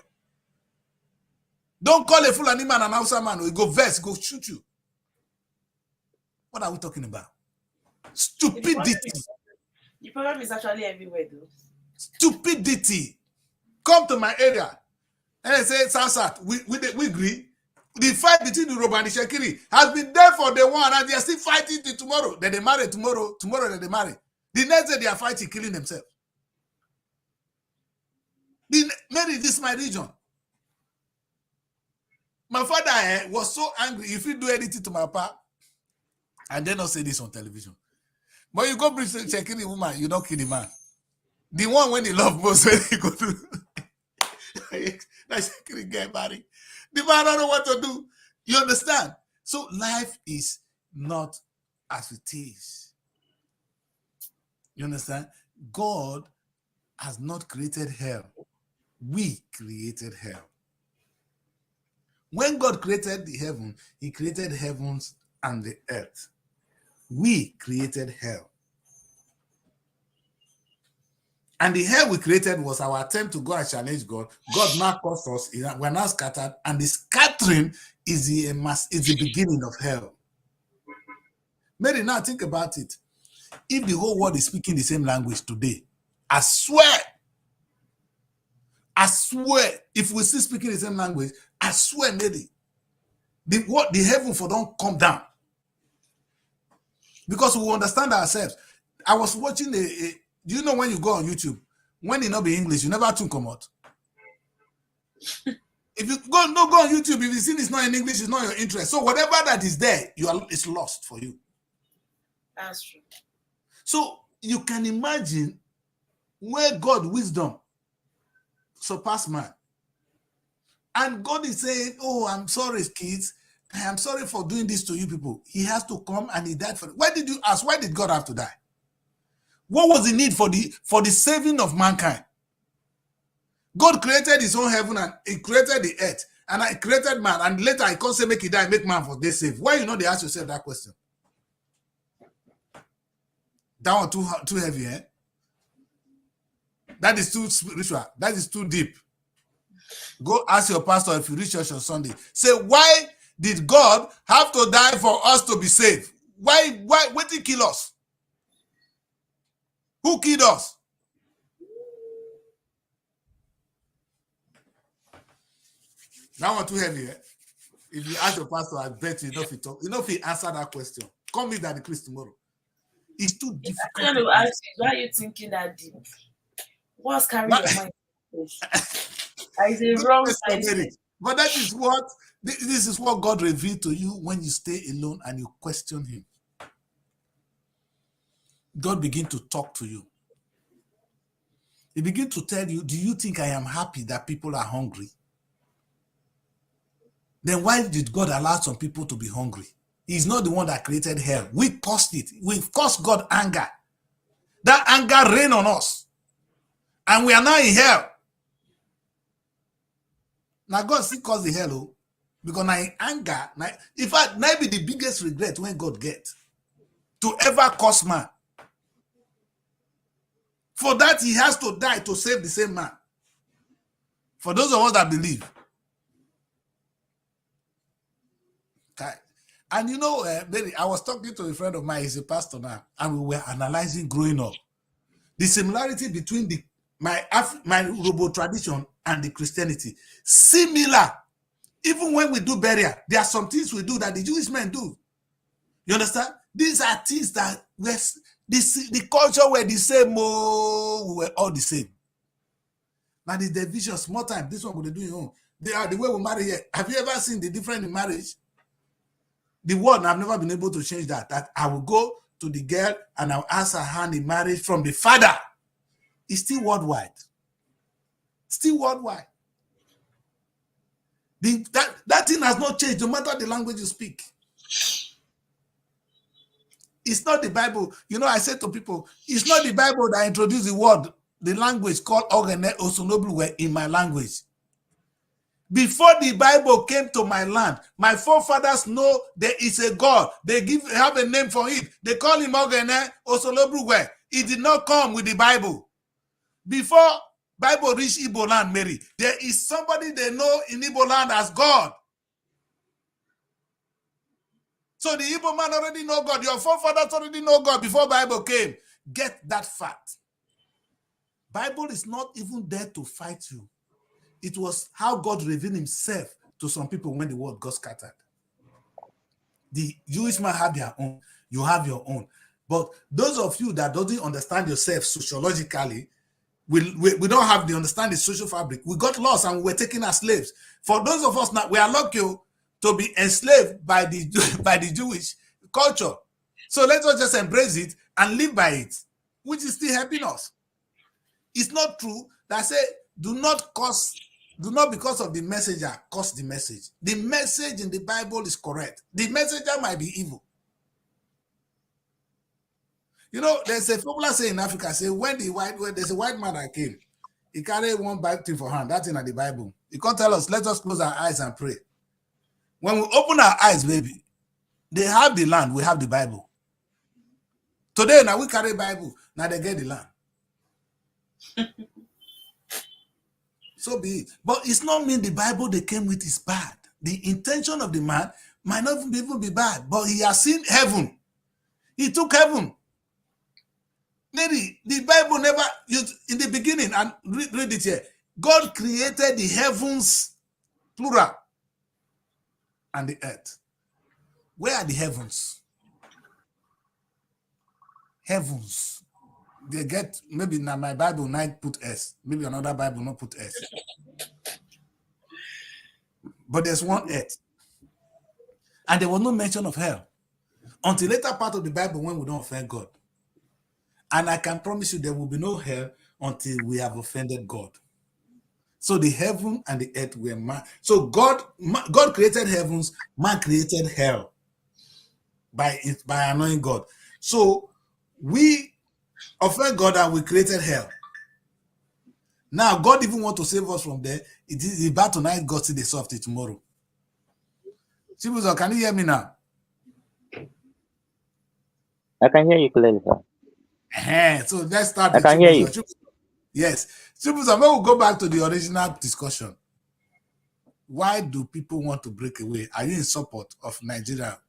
Don't call a Fulani man an Hausa man. He go vex, go shoot you. What are we talking about? Stupidity. The problem is actually everywhere, though. Stupidity. Come to my area. And I say, South, we agree. The fight between the Yoruba and the Shekiri has been there for the one, and they are still fighting till tomorrow. Then they marry tomorrow then they marry. The next day they are fighting, killing themselves. Maybe this is my region. My father was so angry. If you do anything to my papa, and they not say this on television. But you go bring Shekiri woman, you don't kill the man. The one when he love most, when he go to that Shekiri get married. The man don't know what to do. You understand? So life is not as it is. You understand? God has not created hell. We created hell. When God created the heaven, he created heavens and the earth. We created hell. And the hell we created was our attempt to go and challenge God. God now caused us, we're now scattered, and the scattering is the beginning of hell. Mary, now think about it. If the whole world is speaking the same language today, I swear, if we still speaking the same language, I swear, Mary, the heaven for don't come down. Because we understand ourselves. I was watching do you know when you go on YouTube, when it not be English, you never tune come out. If you go on YouTube, if you see it's not in English, it's not your interest. So whatever that is there, it's lost for you. That's true. So you can imagine where God's wisdom surpass man. And God is saying, oh, I'm sorry, kids. I am sorry for doing this to you people. He has to come and he died for it. Why did you ask? Why did God have to die? What was the need for the saving of mankind? God created his own heaven and he created the earth. And I created man. And later I can't say make he die, make man for they save. Why you know they ask yourself that question? That one too heavy, eh? That is too spiritual. That is too deep. Go ask your pastor if you reach church on Sunday. Say, why did God have to die for us to be saved? Why did he kill us? Who killed us? That one too heavy, eh? If you ask your pastor, I bet you know if he talk, if he answer that question. Come meet at the Chris tomorrow. It's too difficult. I'm going to ask you, why are you thinking that deep? What's carrying your mind? Is a wrong side. But this is what God revealed to you when you stay alone and you question him. God begin to talk to you. He begin to tell you, do you think I am happy that people are hungry? Then why did God allow some people to be hungry? He's not the one that created hell. We caused it. We've caused God anger. That anger reign on us. And we are now in hell. Now God still caused the hell, because now in anger, in fact, maybe the biggest regret when God gets to ever cause man. For that, he has to die to save the same man. For those of us that believe. Okay. And you know, I was talking to a friend of mine, he's a pastor now, and we were analyzing growing up. The similarity between my Robo tradition and the Christianity. Similar. Even when we do burial, there are some things we do that the Jewish men do. You understand? These are things that the culture were the same. We were all the same. Now the division, small time, this one will do your own. They are the way we marry here. Have you ever seen the difference in marriage? The word, I've never been able to change that. That I will go to the girl and I'll ask her hand in marriage from the father. It's still worldwide. Still worldwide. That thing has not changed, no matter the language you speak. It's not the Bible. You know, I said to people, it's not the Bible that introduced the word, the language called Ogene Osonobluwe in my language. Before the Bible came to my land, my forefathers know there is a God. They have a name for it. They call him Ogene Osonobluwe. It did not come with the Bible. Before Bible reached Igbo land, Mary, there is somebody they know in Igbo land as God. So the Igbo man already know God. Your forefathers already know God before Bible came. Get that fact. Bible is not even there to fight you. It was how God revealed himself to some people when the world got scattered. The Jewish man have their own. You have your own. But those of you that don't understand yourself sociologically, we don't have the understanding social fabric. We got lost and we were taken as slaves. For those of us now, we are lucky to be enslaved by the Jewish culture. So let us just embrace it and live by it, which is still helping us. It's not true that I say, do not because of the messenger curse the message. The message in the Bible is correct. The messenger might be evil. You know, there's a popular saying in Africa, say when there's a white man that came, he carried one Bible thing for hand, that's in the Bible. He can't tell us, let us close our eyes and pray. When we open our eyes, baby, they have the land, we have the Bible. Today, now we carry Bible, now they get the land. So be it. But it's not mean the Bible they came with is bad. The intention of the man might not even be bad, but he has seen heaven. He took heaven. Maybe the Bible never used in the beginning, and read it here. God created the heavens, plural, and the earth. Where are the heavens? Heavens. They get, maybe now my Bible not put S. Maybe another Bible not put S. But there's one earth. And there was no mention of hell until later part of the Bible when we don't offend God. And I can promise you there will be no hell until we have offended God. So the heaven and the earth were man. So God created heavens, man created hell by annoying God. So we offend God and we created hell. Now God even want to save us from there. It is about tonight, God see the soft tomorrow. Chibuzo, can you hear me now? I can hear you clearly, sir. So let's start. I can hear you. Yes. Chibuzo, when we go back to the original discussion, why do people want to break away? Are you in support of Nigeria?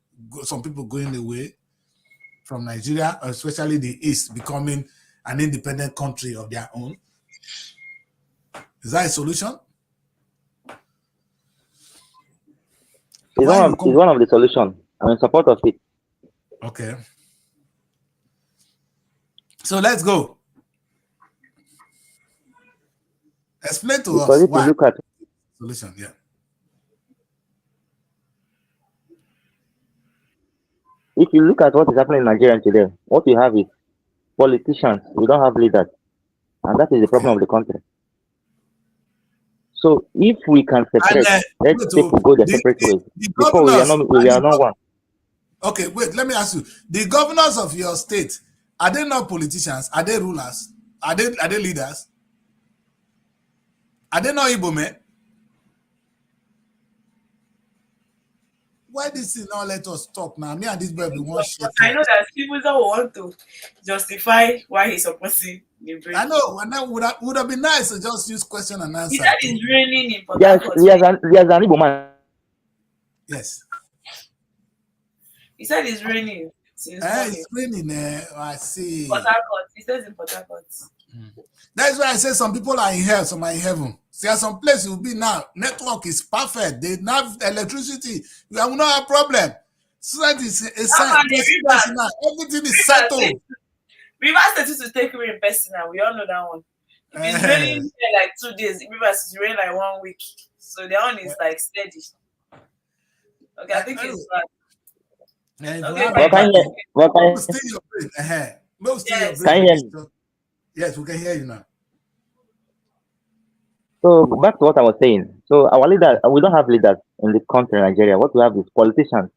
Some people going away from Nigeria, especially the East, becoming an independent country of their own. Is that a solution? It's one of the solutions. I'm in support of it. Okay. So let's go. Explain to us why. Look at Solution, yeah. If you look at what is happening in Nigeria today, what we have is politicians. We don't have leaders, and that is the problem of the country. So if we can separate, let's go the separate ways. Because we are not one. Okay, wait, let me ask you. The governors of your state, are they not politicians? Are they rulers? Are they leaders? Are they not Igbo men? Why this is not let us talk now? Me and this boy, we want shit. I know that people don't want to justify why he's opposing the break. I know, and that would have been nice to just use question and answer. He said it's raining in Port Harcourt. There's an Igbo man. Yes. He said it's raining. It's raining. I see. Port Harcourt. He says in Port Harcourt. That's why I say some people are in hell, some are in heaven. See, at some place you'll be now. Network is perfect. They have electricity. You have no problem. Society is everything is settled. Rivers State used to take rain personal. We all know that one. If it's raining like 2 days, Rivers is raining like 1 week. So their own is like steady. Okay, I think it's bad. If you Okay, have fine. a bad Can thing, you, stay your brain. Most stay your Yes. brain. can you hear me? Yes, we can hear you now. So back to what I was saying. So our leaders, we don't have leaders in the country, Nigeria. What we have is politicians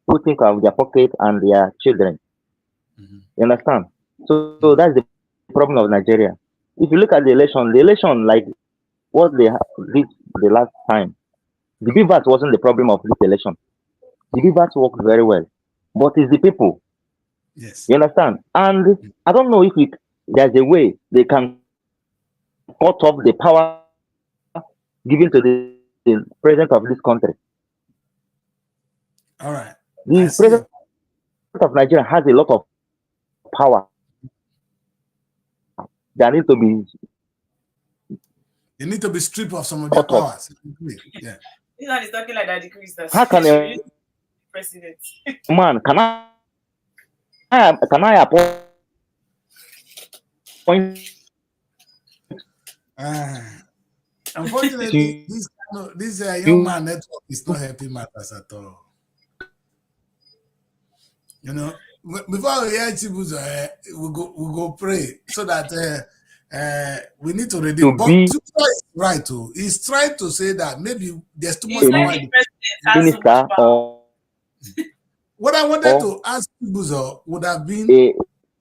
who think of their pocket and their children. Mhm. You understand? So that's the problem of Nigeria. If you look at the election like what they did the last time, the BVAT wasn't the problem of this election. The BVAT worked very well, but it's the people. Yes. You understand? And I don't know if there's a way they can cut off the power given to the president of this country. All right. I The see president you. of Nigeria has a lot of power that needs to be You need to be stripped of some of their cut off. powers. Yeah. This one is talking like that. Decrease that. How can Should a release the president. man can I appoint Unfortunately, to this young you man network is not helping matters at all. You know, before we hear Chibuzo, we go pray so that we need to redeem. to But be Chibuzo is right too. He's trying to say that maybe there's too He much said power. the president has so much minister power. What I wanted to ask Chibuzo would have been a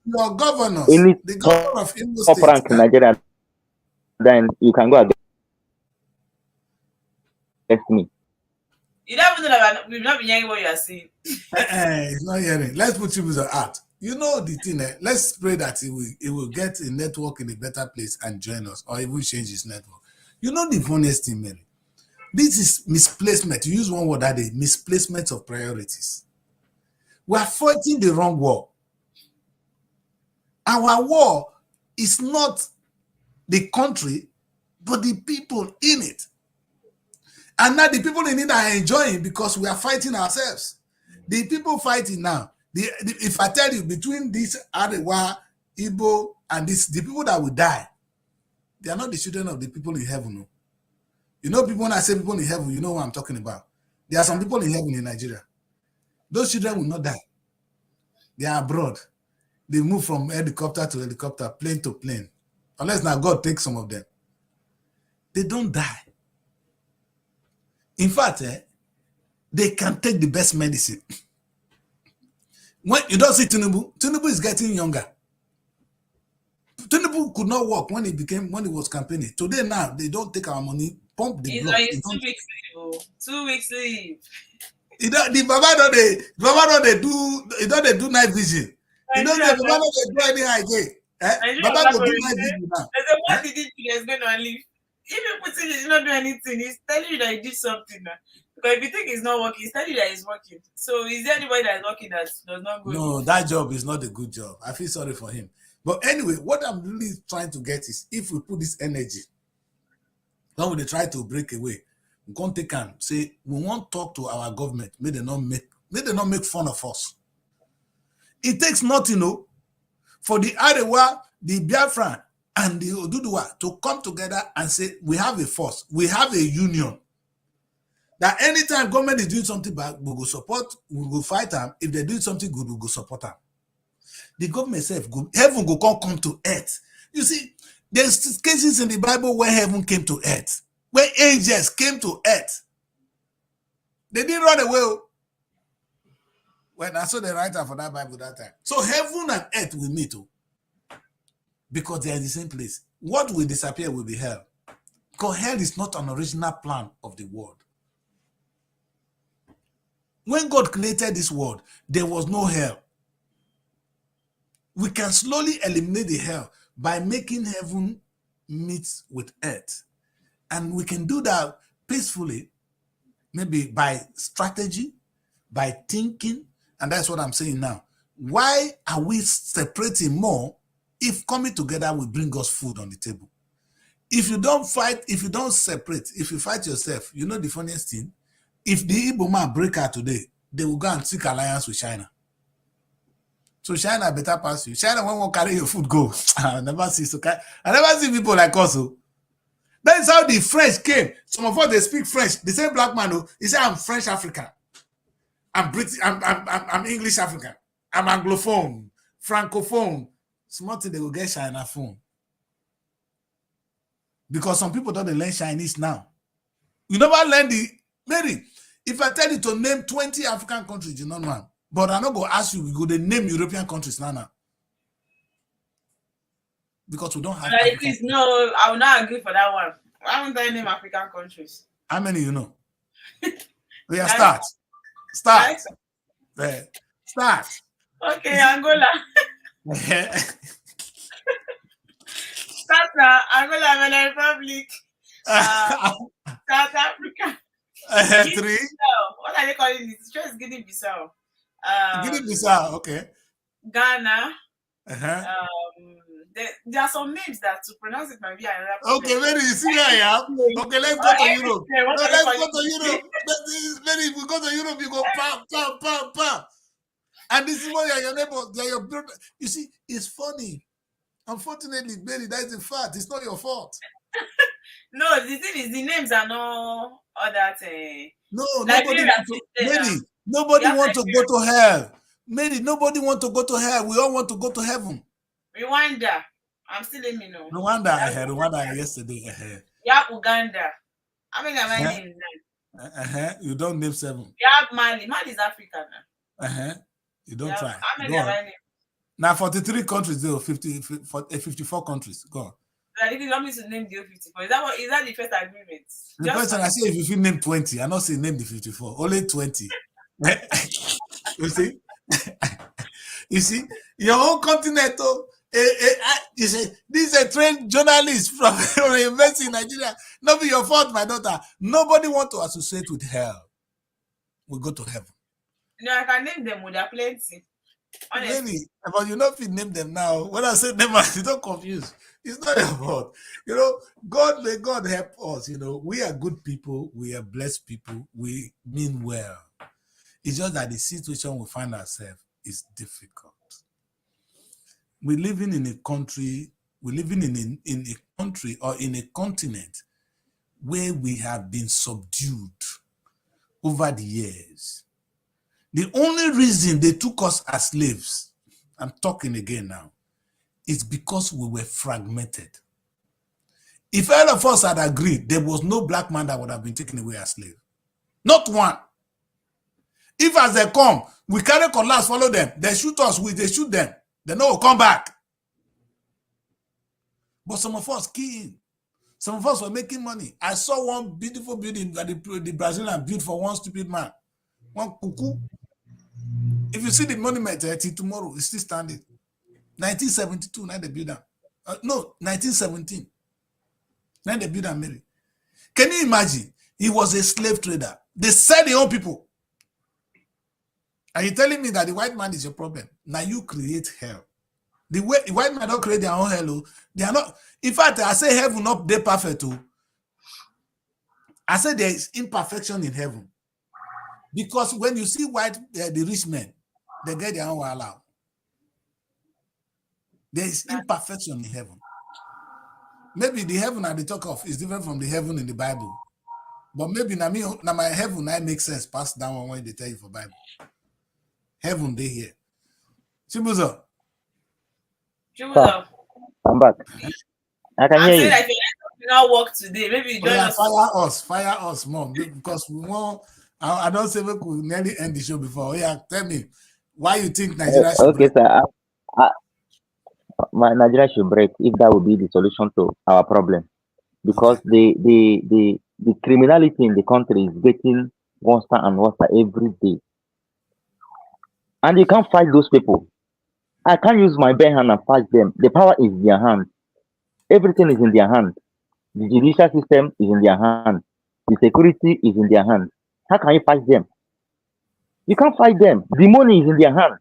your governors, any the governor of Imo top State. rank in Nigeria, then you can go against me. You don't even know that we've not been hearing what you are saying. He's not hearing. Let's put Chibuzo out. You know the thing. Let's pray that he will get a network in a better place and join us, or even change his network. You know the funniest thing, Mary. This is misplacement. You use one word that day, misplacement of priorities. We are fighting the wrong war. Our war is not the country, but the people in it. And now the people in it are enjoying because we are fighting ourselves. The people fighting now, if I tell you between this Arewa, Igbo, and the people that will die, they are not the children of the people in heaven. No. You know, people, when I say people in heaven, you know what I'm talking about. There are some people in heaven in Nigeria. Those children will not die. They are abroad. They move from helicopter to helicopter, plane to plane. Unless now God takes some of them. They don't die. In fact, they can take the best medicine. When you don't see Tinubu is getting younger. Tinubu could not work when he was campaigning. Today now, they don't take our money, pump the He's blood. on his 2 weeks leave. 2 weeks leave. The Baba don't do night vision. You know, the Baba don't do anything again. Baba will do night vision now. I said, what did he do that's going to leave? If you put it, he's not doing anything. He's telling you that he did something now. Because if you think he's not working, he's telling you that he's working. So is there anybody that is working that does not go? No, that job is not a good job. I feel sorry for him. But anyway, what I'm really trying to get is if we put this energy, when they try to break away, we can't take and say we won't talk to our government. May they not make fun of us. It takes nothing, for the Arewa, the Biafran, and the Oduduwa to come together and say we have a force, we have a union. That anytime government is doing something bad, we go support, we go fight them. If they're doing something good, we go support them. The government itself, heaven will come to earth. You see, there's cases in the Bible where heaven came to earth, where angels came to earth. They didn't run away. When I saw the writer for that Bible that time. So heaven and earth will meet, because they are in the same place. What will disappear will be hell. Because hell is not an original plan of the world. When God created this world, there was no hell. We can slowly eliminate the hell by making heaven meet with earth. And we can do that peacefully, maybe by strategy, by thinking, and that's what I'm saying now. Why are we separating more if coming together will bring us food on the table? If you don't fight, if you don't separate, if you fight yourself, you know the funniest thing? If the Igbo man break out today, they will go and seek alliance with China. So China better pass you. China won't carry your food go. I never see people like us. That's how the French came. Some of us they speak French. The same black man, he said, "I'm French African. I'm British. I'm English African. I'm Anglophone, Francophone." Small thing they will get China phone because some people don't learn Chinese now. You never learn the Mary. If I tell you to name 20 African countries, you know one. But I'm not going to ask you. We go to name European countries now. Because we don't have. Please, no, I will not agree for that one. Why won't I name African countries? How many you know? We are start. Start. Start. Okay, Angola. Start now. Angola, Benin Republic. South Africa. 3. What are they calling this? Just Guinea-Bissau. Guinea-Bissau, okay. Ghana. There are some names that to pronounce it might be another problem. Okay, Mary, you see where I am? Okay, let's go to Europe. Let's go to Europe. Mary, if we go to Europe, you go pam. And this is what your neighbor, they're your brother. You see, it's funny. Unfortunately, Mary, that is the fact. It's not your fault. No, the thing is, the names are not all that. No, nobody want to go to hell. Mary, nobody want to go to hell. We all want to go to heaven. Rwanda. I'm still in me now. Rwanda yesterday. Yeah, Uganda. How many am I naming now? You don't name 7. You have Mali. Mali is Africa now. You don't try. How many am I naming? Now 43 countries, though, 54 countries. Go on. If you want me to name the 54, is that the first agreement? The question I say, if you name 20, I not say name the 54, only 20. You see? You see, your own continent, you see, this is a trained journalist from a university in Nigeria. Not be your fault, my daughter. Nobody want to associate with hell. We go to heaven. No, I can name them. There are plenty. Many, but you know if you name them now. When I say them, you don't confuse. It's not your fault. You know, may God help us. You know, we are good people. We are blessed people. We mean well. It's just that the situation we find ourselves is difficult. We're living in a country, or in a continent where we have been subdued over the years. The only reason they took us as slaves, I'm talking again now, is because we were fragmented. If all of us had agreed, there was no black man that would have been taken away as slave. Not one. If as they come, we carry cutlass, follow them, they shoot us, they shoot them, they know we'll come back. But some of us keying. Some of us were making money. I saw one beautiful building that the Brazilian built for one stupid man. One cuckoo. If you see the monument till tomorrow, it's still standing. 1972, now they build them. No, 1917. Now they build them, Mary. Can you imagine? He was a slave trader. They sell their own people. Are you telling me that the white man is your problem? Now you create hell. The white man don't create their own hell. They are not. In fact, I say heaven not they perfect. I say there is imperfection in heaven. Because when you see the rich men, they get their own allowed. There is imperfection in heaven. Maybe the heaven I talk of is different from the heaven in the Bible. But maybe now my heaven I make sense past that one when they tell you for Bible. Heaven they here. Chibuzo. I'm back. I can hear you. I feel like we not work today. Maybe you join us. Fire us, mom, because we want. I don't say we could nearly end the show before. Yeah, tell me why you think Nigeria should okay, break? Sir. Nigeria should break if that would be the solution to our problem, because the criminality in the country is getting worse and worse every day, and you can't fight those people. I can't use my bare hand and fight them. The power is in their hand. Everything is in their hand. The judicial system is in their hand. The security is in their hand. How can you fight them? You can't fight them. The money is in their hand.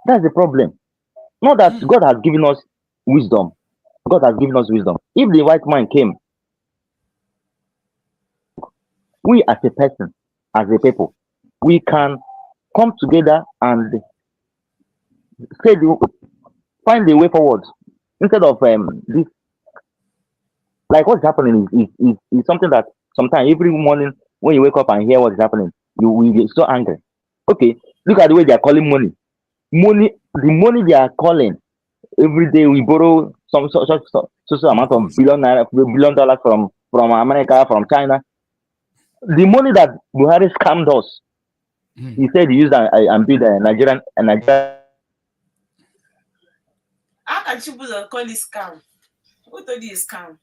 That's the problem. Not that God has given us wisdom. God has given us wisdom. If the white man came, we as a person, as a people, we can come together and find the way forward instead of this Like what's happening is something that sometimes every morning when you wake up and hear what is happening, you will get so angry. Okay, look at the way they are calling money. The money they are calling every day. We borrow some amount of billion dollars from America, from China. The money that Buhari scammed us, he said he used and build a Nigerian How can Chibuzo call it scam? Who told you it's scam?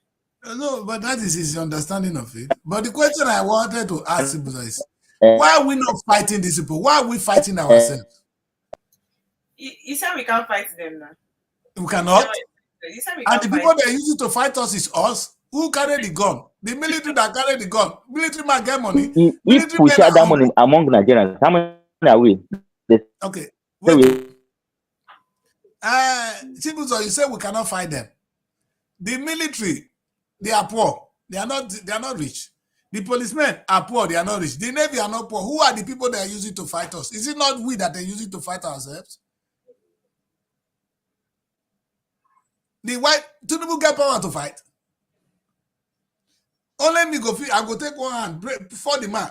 No, but that is his understanding of it. But the question I wanted to ask Ibuzo is, why are we not fighting these people? Why are we fighting ourselves? You said we can't fight them now. We cannot. You said we And can't the fight people that are using to fight us is us. Who carry the gun? The military that carry the gun. Military man get money. If we share that money among Nigerians, how many are we? Okay. Wait. Chibuzo, you say we cannot fight them. The military, they are poor. They are not rich. The policemen are poor. They are not rich. The Navy are not poor. Who are the people that are using to fight us? Is it not we that are using to fight ourselves? The white Tinubu get power to fight. Only me go. I go take one hand for the man,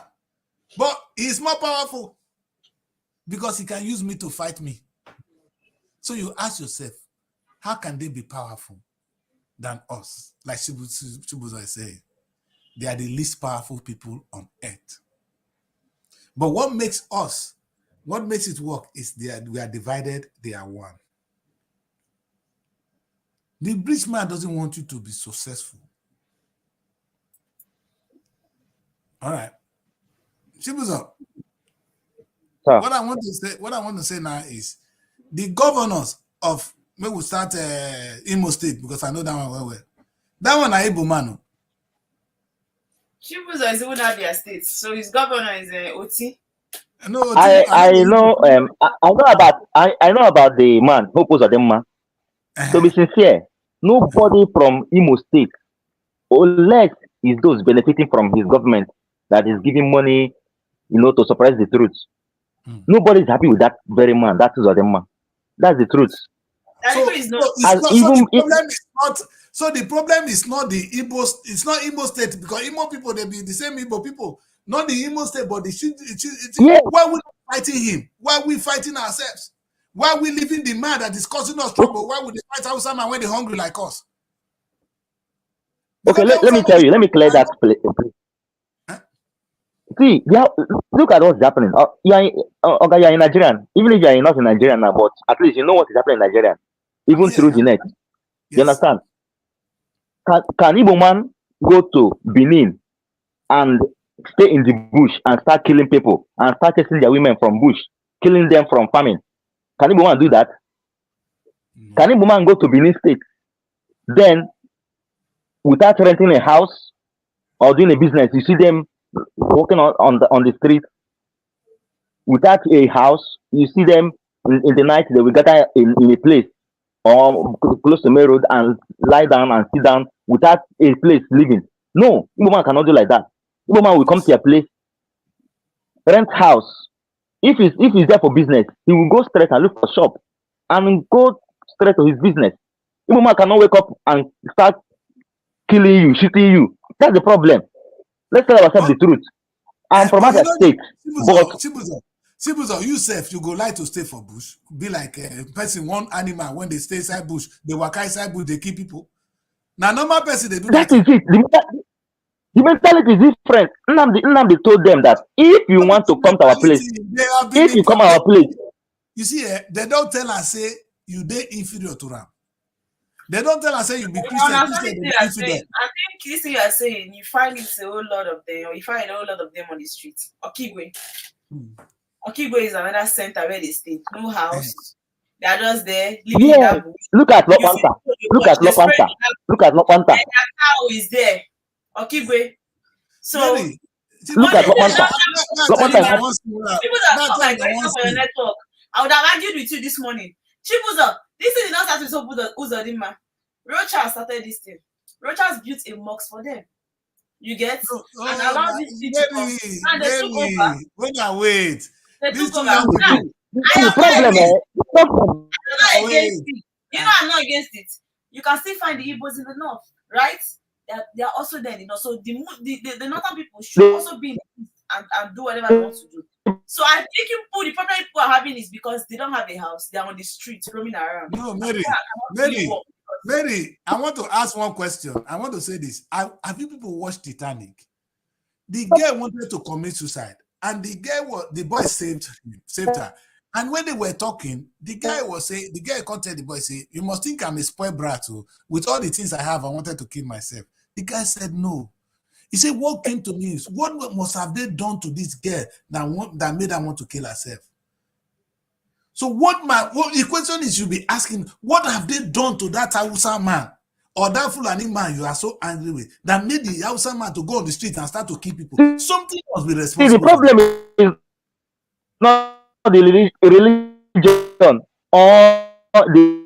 but he's more powerful because he can use me to fight me. So you ask yourself, how can they be powerful than us? Like Chibuzo is saying, they are the least powerful people on earth. But what makes it work is we are divided, they are one. The rich man doesn't want you to be successful. All right. Chibuzo, what I want to say now is the governors of, maybe we'll start Imo State, because I know that one well. That one are Igbo man. Chibuzo is even at their state, so his governor is Oti. No, I know about the man who posed them man. To be sincere, nobody from Imo State, unless is those benefiting from his government that is giving money, to suppress the truth. Nobody is happy with that very man. That is them man. That's the truth. So the problem is not the Igbo. It's not Imo State, because Imo people, they be the same Igbo people. Not the Imo State, but why we fighting him? Why are we fighting ourselves? Why are we leaving the man that is causing us trouble? Why would they fight Hausa man when they're hungry like us? Okay, let me tell you. Let me clear that. Huh? See, look at what's happening. You are in Nigerian. Even if you are not in Nigeria now, but at least you know what is happening in Nigeria, even through the net. Yes. You understand? Can Igbo man go to Benin and stay in the bush and start killing people and start chasing their women from bush, killing them from famine? Can Igbo man do that? Can Igbo man go to Benin State, then without renting a house or doing a business, you see them walking on the street without a house, you see them in the night, they will gather in a place or close to main road and lie down and sit down without a place living. No, Igbo man cannot do like that. Igbo man will come to your place, rent house. If he's there for business, he will go straight and look for shop and go straight to his business. Igbo man cannot wake up and start killing you, shooting you. That's the problem. Let's tell ourselves the truth. I'm from other state, but Chibuzo, you go like to stay for bush, be like a person, one animal, when they stay inside bush, they walk inside bush, they kill people. Now, normal person, they do that. That is it. The mentality is different. Nnamdi told them that if you want to come to our place, if you come to our place, you see, they don't tell us, say, you they inferior to them. They don't tell us, say, you be Christian. I think this thing you are saying, you find it a whole lot of them, or you find a whole lot of them on the street. Okigwe. Okigwe is another center where they stay. No house. They are just there living in that bush. Look at Lopanta. Look at Lopanta. Look at Lopanta. And that cow is there. Okigwe. So really? Look at Lopanta. Lopanta. People that talk like going for your network. I would have argued with you this morning. Chibuzo, this thing did not start with Uzodinma. Rocha started this thing. Rocha's built a mosque for them. You get? And allow this people to come. And they took over. Wait. They This took over. now, The problem is, I'm not against it. You know I'm not against it. You can still find the Igbos in the north, right? they are also there, so the northern people should also be in the east and do whatever they want to do. So I think the problem people are having is because they don't have a house, they are on the streets roaming around. No, Mary, I want to ask one question. I want to say this. Have you people watched Titanic? The girl wanted to commit suicide, and the boy saved her. And when they were talking, the girl contacted the boy, say, "You must think I'm a spoiled brat. With all the things I have, I wanted to kill myself." The guy said no. He said, "What came to me is what must have they done to this girl that made her want to kill herself?" So the question is, you'll be asking, what have they done to that Hausa man or that Fulani man you are so angry with that made the Hausa man to go on the street and start to kill people? Something must be responsible. See, the problem is not the religion or the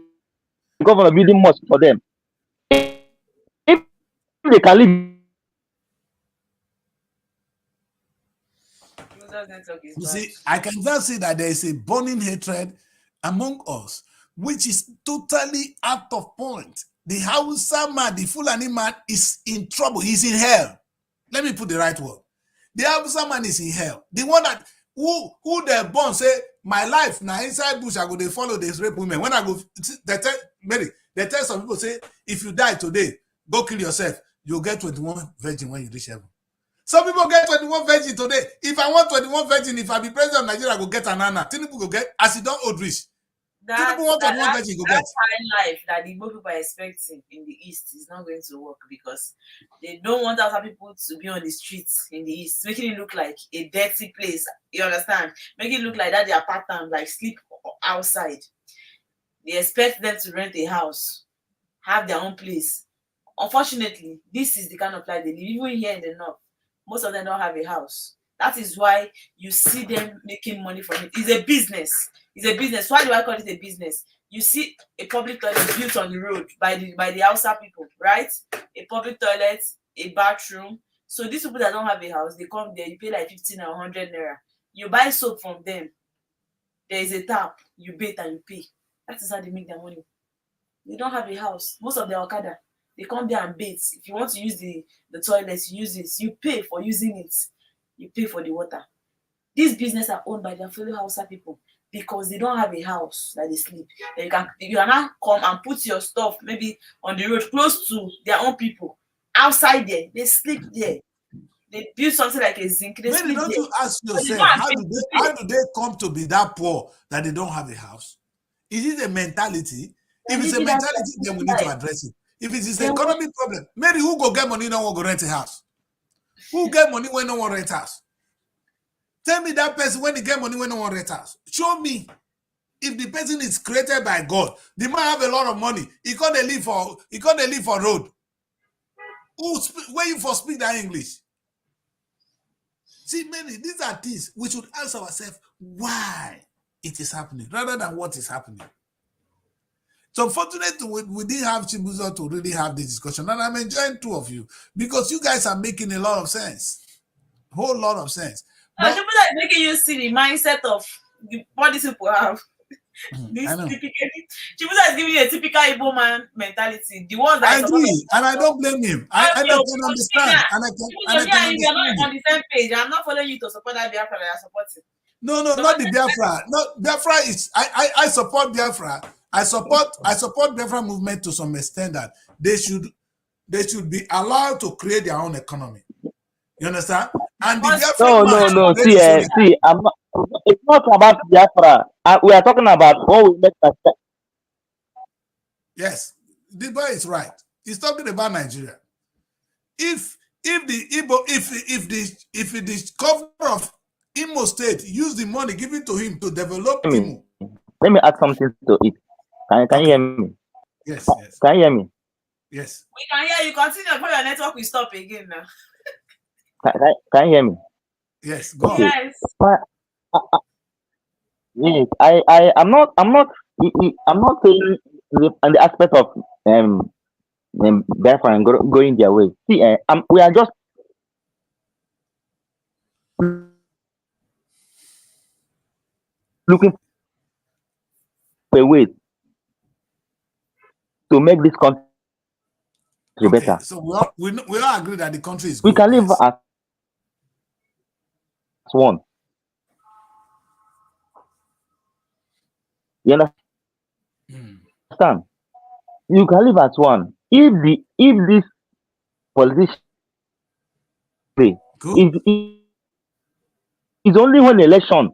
governor building mosque for them. If they can live, you see, I can just say that there is a burning hatred among us, which is totally out of point. The Hausa man, the Fulani man, is in trouble. He's in hell. Let me put the right word. The Hausa man is in hell. The one that who they're born say, my life now inside bush, I go they follow this rape women. When I go, they tell some people, say, if you die today, go kill yourself. You'll get 21 virgin when you reach heaven. Some people get 21 virgin today. If I want 21 virgin, if I be president of Nigeria, I go get an Anna. Tinubu go get, as he don't old rich. Tinubu want 21 virgin, go get. That high life that the Igbo people are expecting in the East is not going to work because they don't want other people to be on the streets in the East, making it look like a dirty place. You understand? Making it look like that they are part-time, like sleep outside. They expect them to rent a house, have their own place. Unfortunately, this is the kind of life they live. Even here in the North, most of them don't have a house. That is why you see them making money from it. It's a business. It's a business. Why do I call it a business? You see a public toilet built on the road by the Hausa people, right? A public toilet, a bathroom. So these people that don't have a house, they come there, you pay like 15 or 100 naira. You buy soap from them. There is a tap. You bathe and you pay. That is how they make their money. They don't have a house. Most of the Okada, they come there and bathe. If you want to use the toilets, you use it. You pay for using it. You pay for the water. These businesses are owned by their fellow Hausa people because they don't have a house that they sleep. You can now come and put your stuff maybe on the road close to their own people. Outside there, they sleep there. They build something like a zinc. They sleep don't there. You ask yourself, how do they come to be that poor that they don't have a house? Is it a mentality? If it's a mentality, then we need to address it. If it is an economic problem, maybe who go get money, no one go rent a house. Who get money when no one rent house? Tell me that person when he get money when no one rent house. Show me. If the person is created by God, the man have a lot of money. He can't live for road. Where you for speak that English? See, many these are things we should ask ourselves why it is happening rather than what is happening. So unfortunately, we didn't have Chibuzo to really have this discussion, and I'm enjoying two of you because you guys are making a lot of sense, whole lot of sense. But people that making you see the mindset of what these people have. This typically, Chibuzo is giving you a typical Igbo man mentality. The ones that I agree, and I don't blame him. I can understand, and I can understand. You're not on the same page. I'm not following you to support that Biafra that you're supporting. No, not the Biafra. No, Biafra is. I support Biafra. I support Biafra movement to some extent that they should be allowed to create their own economy. You understand? And the Biafra no. See, I'm not. It's not about Biafra. We are talking about what we make that. Yes, the boy is right. He's talking about Nigeria. If the governor of Imo State use the money given to him to develop Imo. Let me add something to it. Can you hear me? Yes. Can you hear me? Yes. We can hear you. Continue before your network will stop again now. Can you hear me? Yes. Go on. Yes. Yes. I'm not saying on the aspect of Biafra and going their way. See, we are just looking for a way to make this country Okay, better. so we all agree that the country is We good. can live Yes. as one. You understand? You can live as one. If this politician Good. is only when election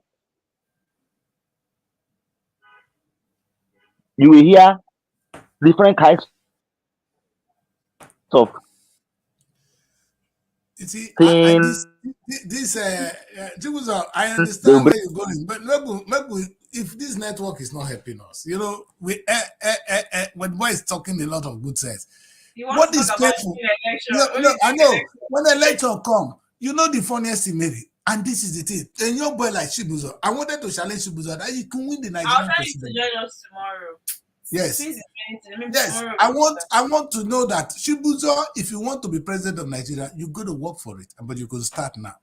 you will hear different kinds of You see, things. Chibuzo, I They will understand bring where you're going, but maybe if this network is not helping us, when boy is talking a lot of good sense. You want What to talk is about painful? the election? No, Only I the know. election. When the election come, the funniest thing, maybe, and this is the thing. A young boy like Chibuzo, I wanted to challenge Chibuzo that he can win the I'll Nigerian tell you to president. join us tomorrow. Yes. Since it's Wednesday, maybe Yes, tomorrow. I want to know that Chibuzo, if you want to be president of Nigeria, you got to work for it, but you could start now.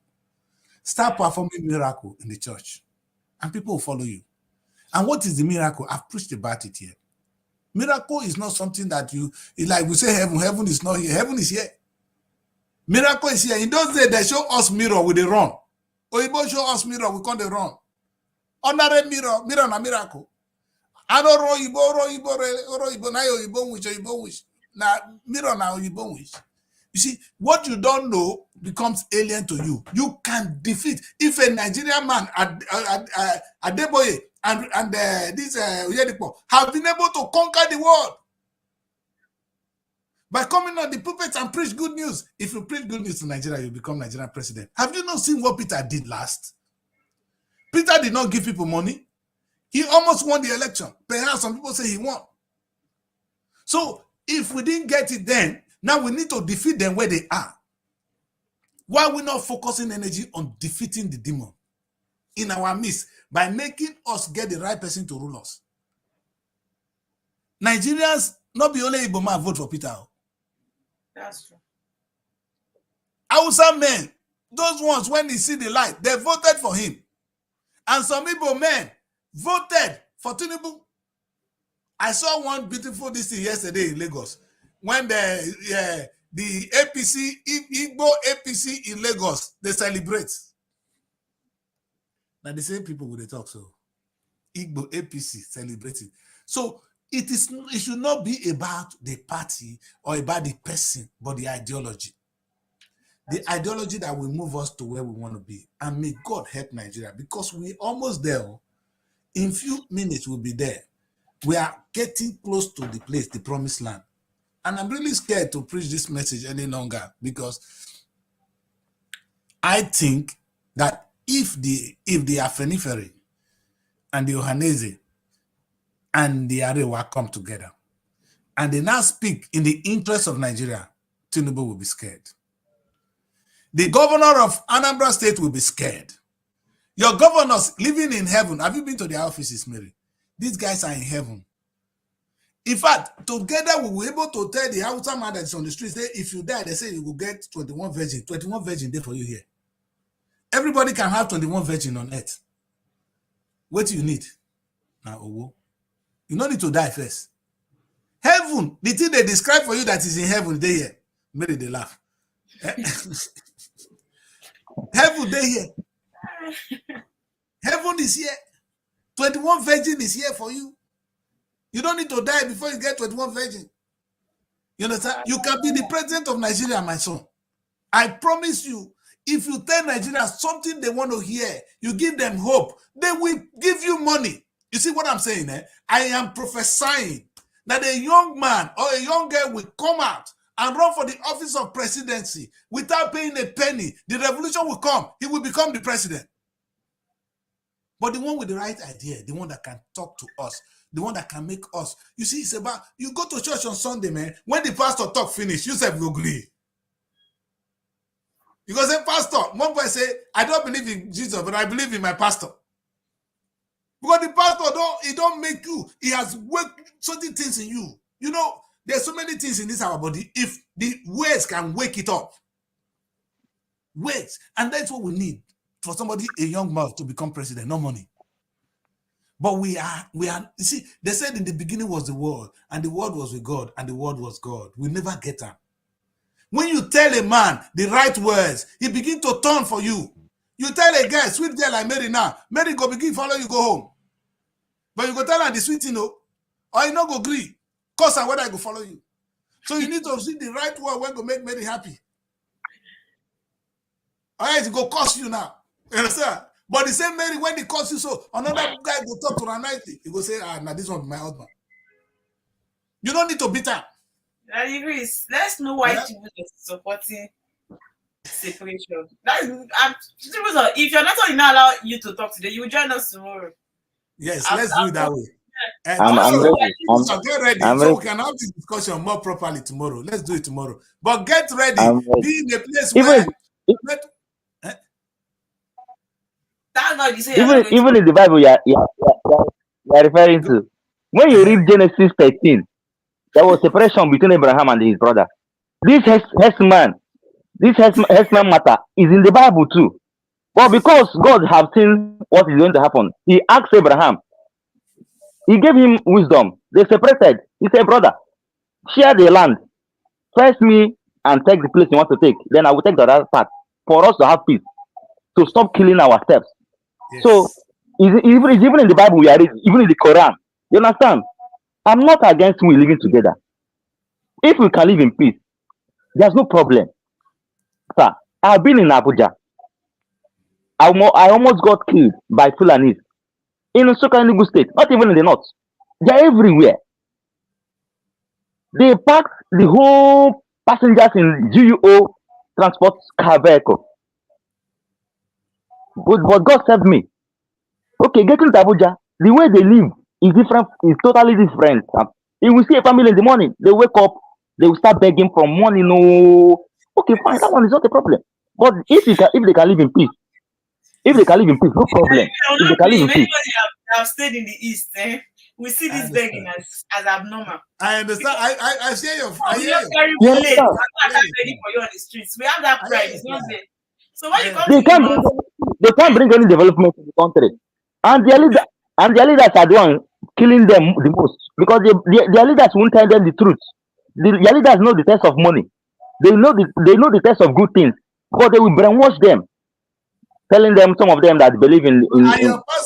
Start performing miracle in the church, and people will follow you. And what is the miracle? I've preached about it here. Miracle is not something that like we say heaven is not here. Heaven is here. Miracle is here. In those days, they show us mirror with the run. Oyibo show us mirror, we can't run. Honorary mirror na miracle. I don't Oyibo, na Oyibo wish. Na mirror na Oyibo wish. You see, what you don't know becomes alien to you. You can defeat. If a Nigerian man, Adeboye, and this Oyedipo have been able to conquer the world by coming on the pulpit and preach good news. If you preach good news to Nigeria, you become Nigerian president. Have you not seen what Peter did last? Peter did not give people money. He almost won the election. Perhaps some people say he won. So if we didn't get it then, now we need to defeat them where they are. Why are we not focusing energy on defeating the demon in our midst by making us get the right person to rule us? Nigerians, not be only Igbo man vote for Peter. That's true. Hausa men, those ones, when they see the light, they voted for him. And some Igbo men voted for Tinubu. I saw one beautiful this thing yesterday in Lagos when the APC, Igbo APC in Lagos, they celebrate. Now the same people will talk so. Igbo APC celebrating. So it should not be about the party or about the person, but the ideology. The ideology that will move us to where we want to be. And may God help Nigeria, because we're almost there. In few minutes we'll be there. We are getting close to the place, the promised land. And I'm really scared to preach this message any longer, because I think that if the Afenifere and the Ohanese and the Arewa come together and they now speak in the interest of Nigeria, Tinubu will be scared. The governor of Anambra State will be scared. Your governors living in heaven, have you been to their offices, Mary? These guys are in heaven. In fact, together we were able to tell the Hausa man that's on the street, say, if you die, they say you will get 21 virgin. 21 virgin there for you here. Everybody can have 21 virgin on earth. What do you need? Now, you don't need to die first. Heaven, the thing they describe for you that is in heaven, they here. Mary, they laugh. Heaven, they here. Heaven is here. 21 virgin is here for you. You don't need to die before you get 21 virgin. You understand? You can be the president of Nigeria, my son. I promise you, if you tell Nigerians something they want to hear, you give them hope, they will give you money. You see what I'm saying? I am prophesying that a young man or a young girl will come out and run for the office of presidency without paying a penny. The revolution will come. He will become the president. But the one with the right idea, the one that can talk to us, the one that can make us. You see, it's about, you go to church on Sunday, man. When the pastor talk finish, you say, go agree. You go say, pastor, one boy say, I don't believe in Jesus, but I believe in my pastor. Because the pastor don't make you. He has worked certain things in you. You know, there's so many things in this our body. If the words can wake it up. Words. And that's what we need for somebody, a young man, to become president. No money. But we are, you see, they said in the beginning was the word, and the word was with God, and the word was God. We never get them. When you tell a man the right words, he begin to turn for you. You tell a girl, sweet girl like Mary now, Mary go begin follow you go home. But you go tell her the sweet thing, or you not go agree. Cause her whether I go follow you. So you need to see the right word when go make Mary happy. All right, it go cost you now. You understand? But the same Mary, when he calls you, so another guy go talk to her nicely. He go say, now this one be my husband. You don't need to beat her. I agree. Let's know why people are supporting separation. If you're not allow you to talk today, you will join us tomorrow. Yes, let's do it that way. I'm get ready so we can have this discussion more properly tomorrow. Let's do it tomorrow. But get ready. Be in a place where. Even in the Bible, you're referring to. When you read Genesis 13, there was separation between Abraham and his brother. This herdsman matter is in the Bible too. But because God have seen what is going to happen, he asked Abraham. He gave him wisdom. They separated. He said, brother, share the land. First me and take the place you want to take. Then I will take the other part for us to have peace. To stop killing ourselves. Yes. So, even in the Bible, we are reading, even in the Quran. You understand? I'm not against we living together. If we can live in peace, there's no problem. Sir, I've been in Abuja. I almost got killed by Fulanis in Nsukka State, not even in the north. They're everywhere. They packed the whole passengers in GUO transport car vehicle. But God saved me. Okay, getting to Abuja, the way they live is different, is totally different. You will see a family in the morning, they wake up, they will start begging from morning. No, okay, fine, that one is not a problem. But if they can live in peace, no problem. If they can live in peace. I've stayed in the East, we see this begging as abnormal. I understand. I hear you. I hear you. I'm not begging for you on the streets. We have that pride. It's not there. So when you come they can't bring any development to the country, and their leaders are the ones killing them the most because their leaders won't tell them the truth. Their leaders know the test of money. They know the test of good things, but they will brainwash them, telling them, some of them that believe in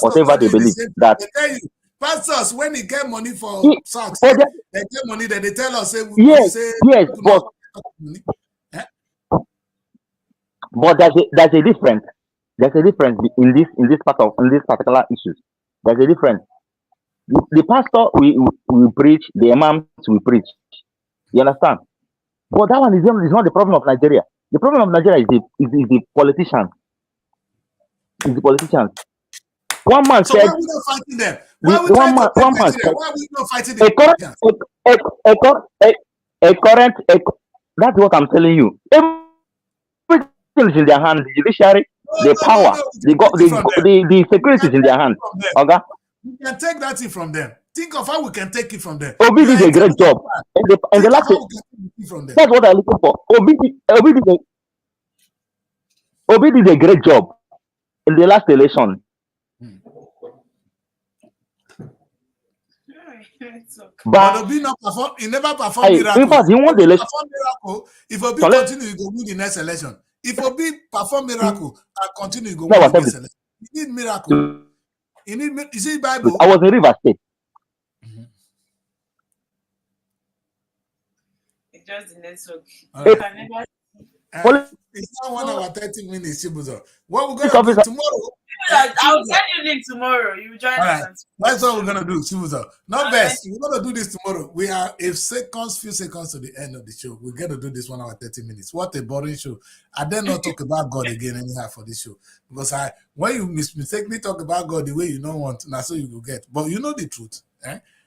whatever they believe. That they tell you, pastors, when they get money for socks, they get money that they tell us. Yes, but there's a difference. There's a difference in this particular issues. There's a difference. The pastor we preach, the imams we preach. You understand? But that one is not the problem of Nigeria. The problem of Nigeria is the politicians. It's the politicians. One man so said. Why are we not fighting them? Why are we trying to fight Nigeria? Why are we not fighting them? That's what I'm telling you. Everything is in their hands. The judiciary, the power, the security is in their hands. Okay? We can take that thing from them. Think of how we can take it from them. Obi did a great job. And the last that's what I'm looking for. Obi did a great job in the last election. But Obi not perform. He never performed miracle. In fact, he won the election. If Obi continue, he go win the next election. If Obi perform miracle and continue, he go win the next election. He need miracle. He need. You see Bible. I was in River State. It's just the network. It's not 1 hour 30 minutes, Chibuzo. What we're gonna do tomorrow? I'll send you link tomorrow. You join us. That's what we're gonna do, Chibuzo. Not best. We're gonna do this tomorrow. We are few seconds to the end of the show. We're gonna do this 1 hour 30 minutes. What a boring show. I dare not talk about God again anyhow for this show. Because when you mistakenly talk about God the way you don't want, that's so you will get. But you know the truth.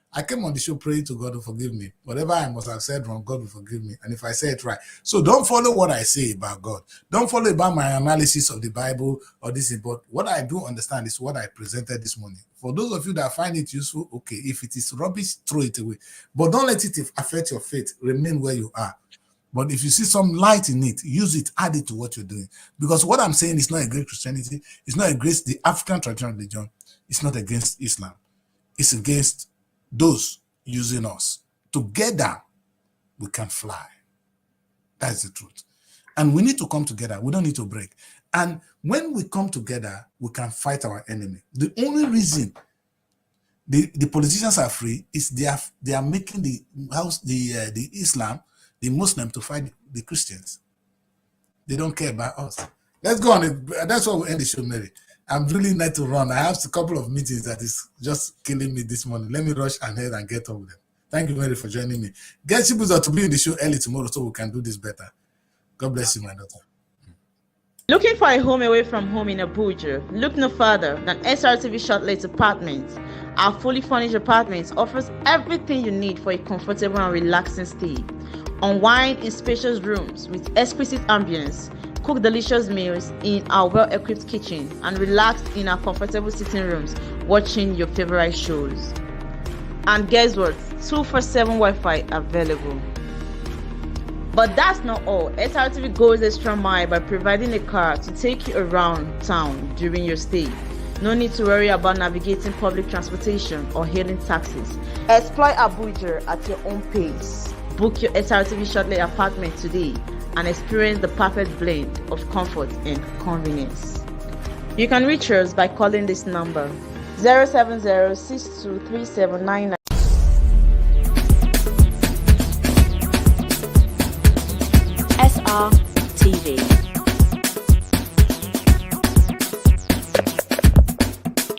I came on the show praying to God to forgive me. Whatever I must have said wrong, God will forgive me. And if I say it right. So don't follow what I say about God. Don't follow about my analysis of the Bible or this. But what I do understand is what I presented this morning. For those of you that find it useful, okay. If it is rubbish, throw it away. But don't let it affect your faith. Remain where you are. But if you see some light in it, use it, add it to what you're doing. Because what I'm saying is not against Christianity. It's not against the African traditional religion. It's not against Islam. It's against those using us. Together, we can fly. That's the truth. And we need to come together. We don't need to break. And when we come together, we can fight our enemy. The only reason the politicians are free is they are making the Islam, the Muslim, to fight the Christians. They don't care about us. Let's go on. That's why we end the show, Mary. I'm really need to run. I have a couple of meetings that is just killing me this morning. Let me rush ahead and get on with them. Thank you, Mary, for joining me. Get Chibuzo to be in the show early tomorrow so we can do this better. God bless you, my daughter. Looking for a home away from home in Abuja? Look no further than Srtv Shortlet Apartments. Our fully furnished apartments offers everything you need for a comfortable and relaxing stay. Unwind in spacious rooms with exquisite ambience. Cook delicious meals in our well-equipped kitchen and relax in our comfortable sitting rooms watching your favorite shows. And guess what? 247 Wi-Fi available. But that's not all. Srtv goes extra mile by providing a car to take you around town during your stay. No need to worry about navigating public transportation or hailing taxis. Explore Abuja at your own pace. Book your Srtv Shortlet apartment today and experience the perfect blend of comfort and convenience. You can reach us by calling this number 070-623799. SR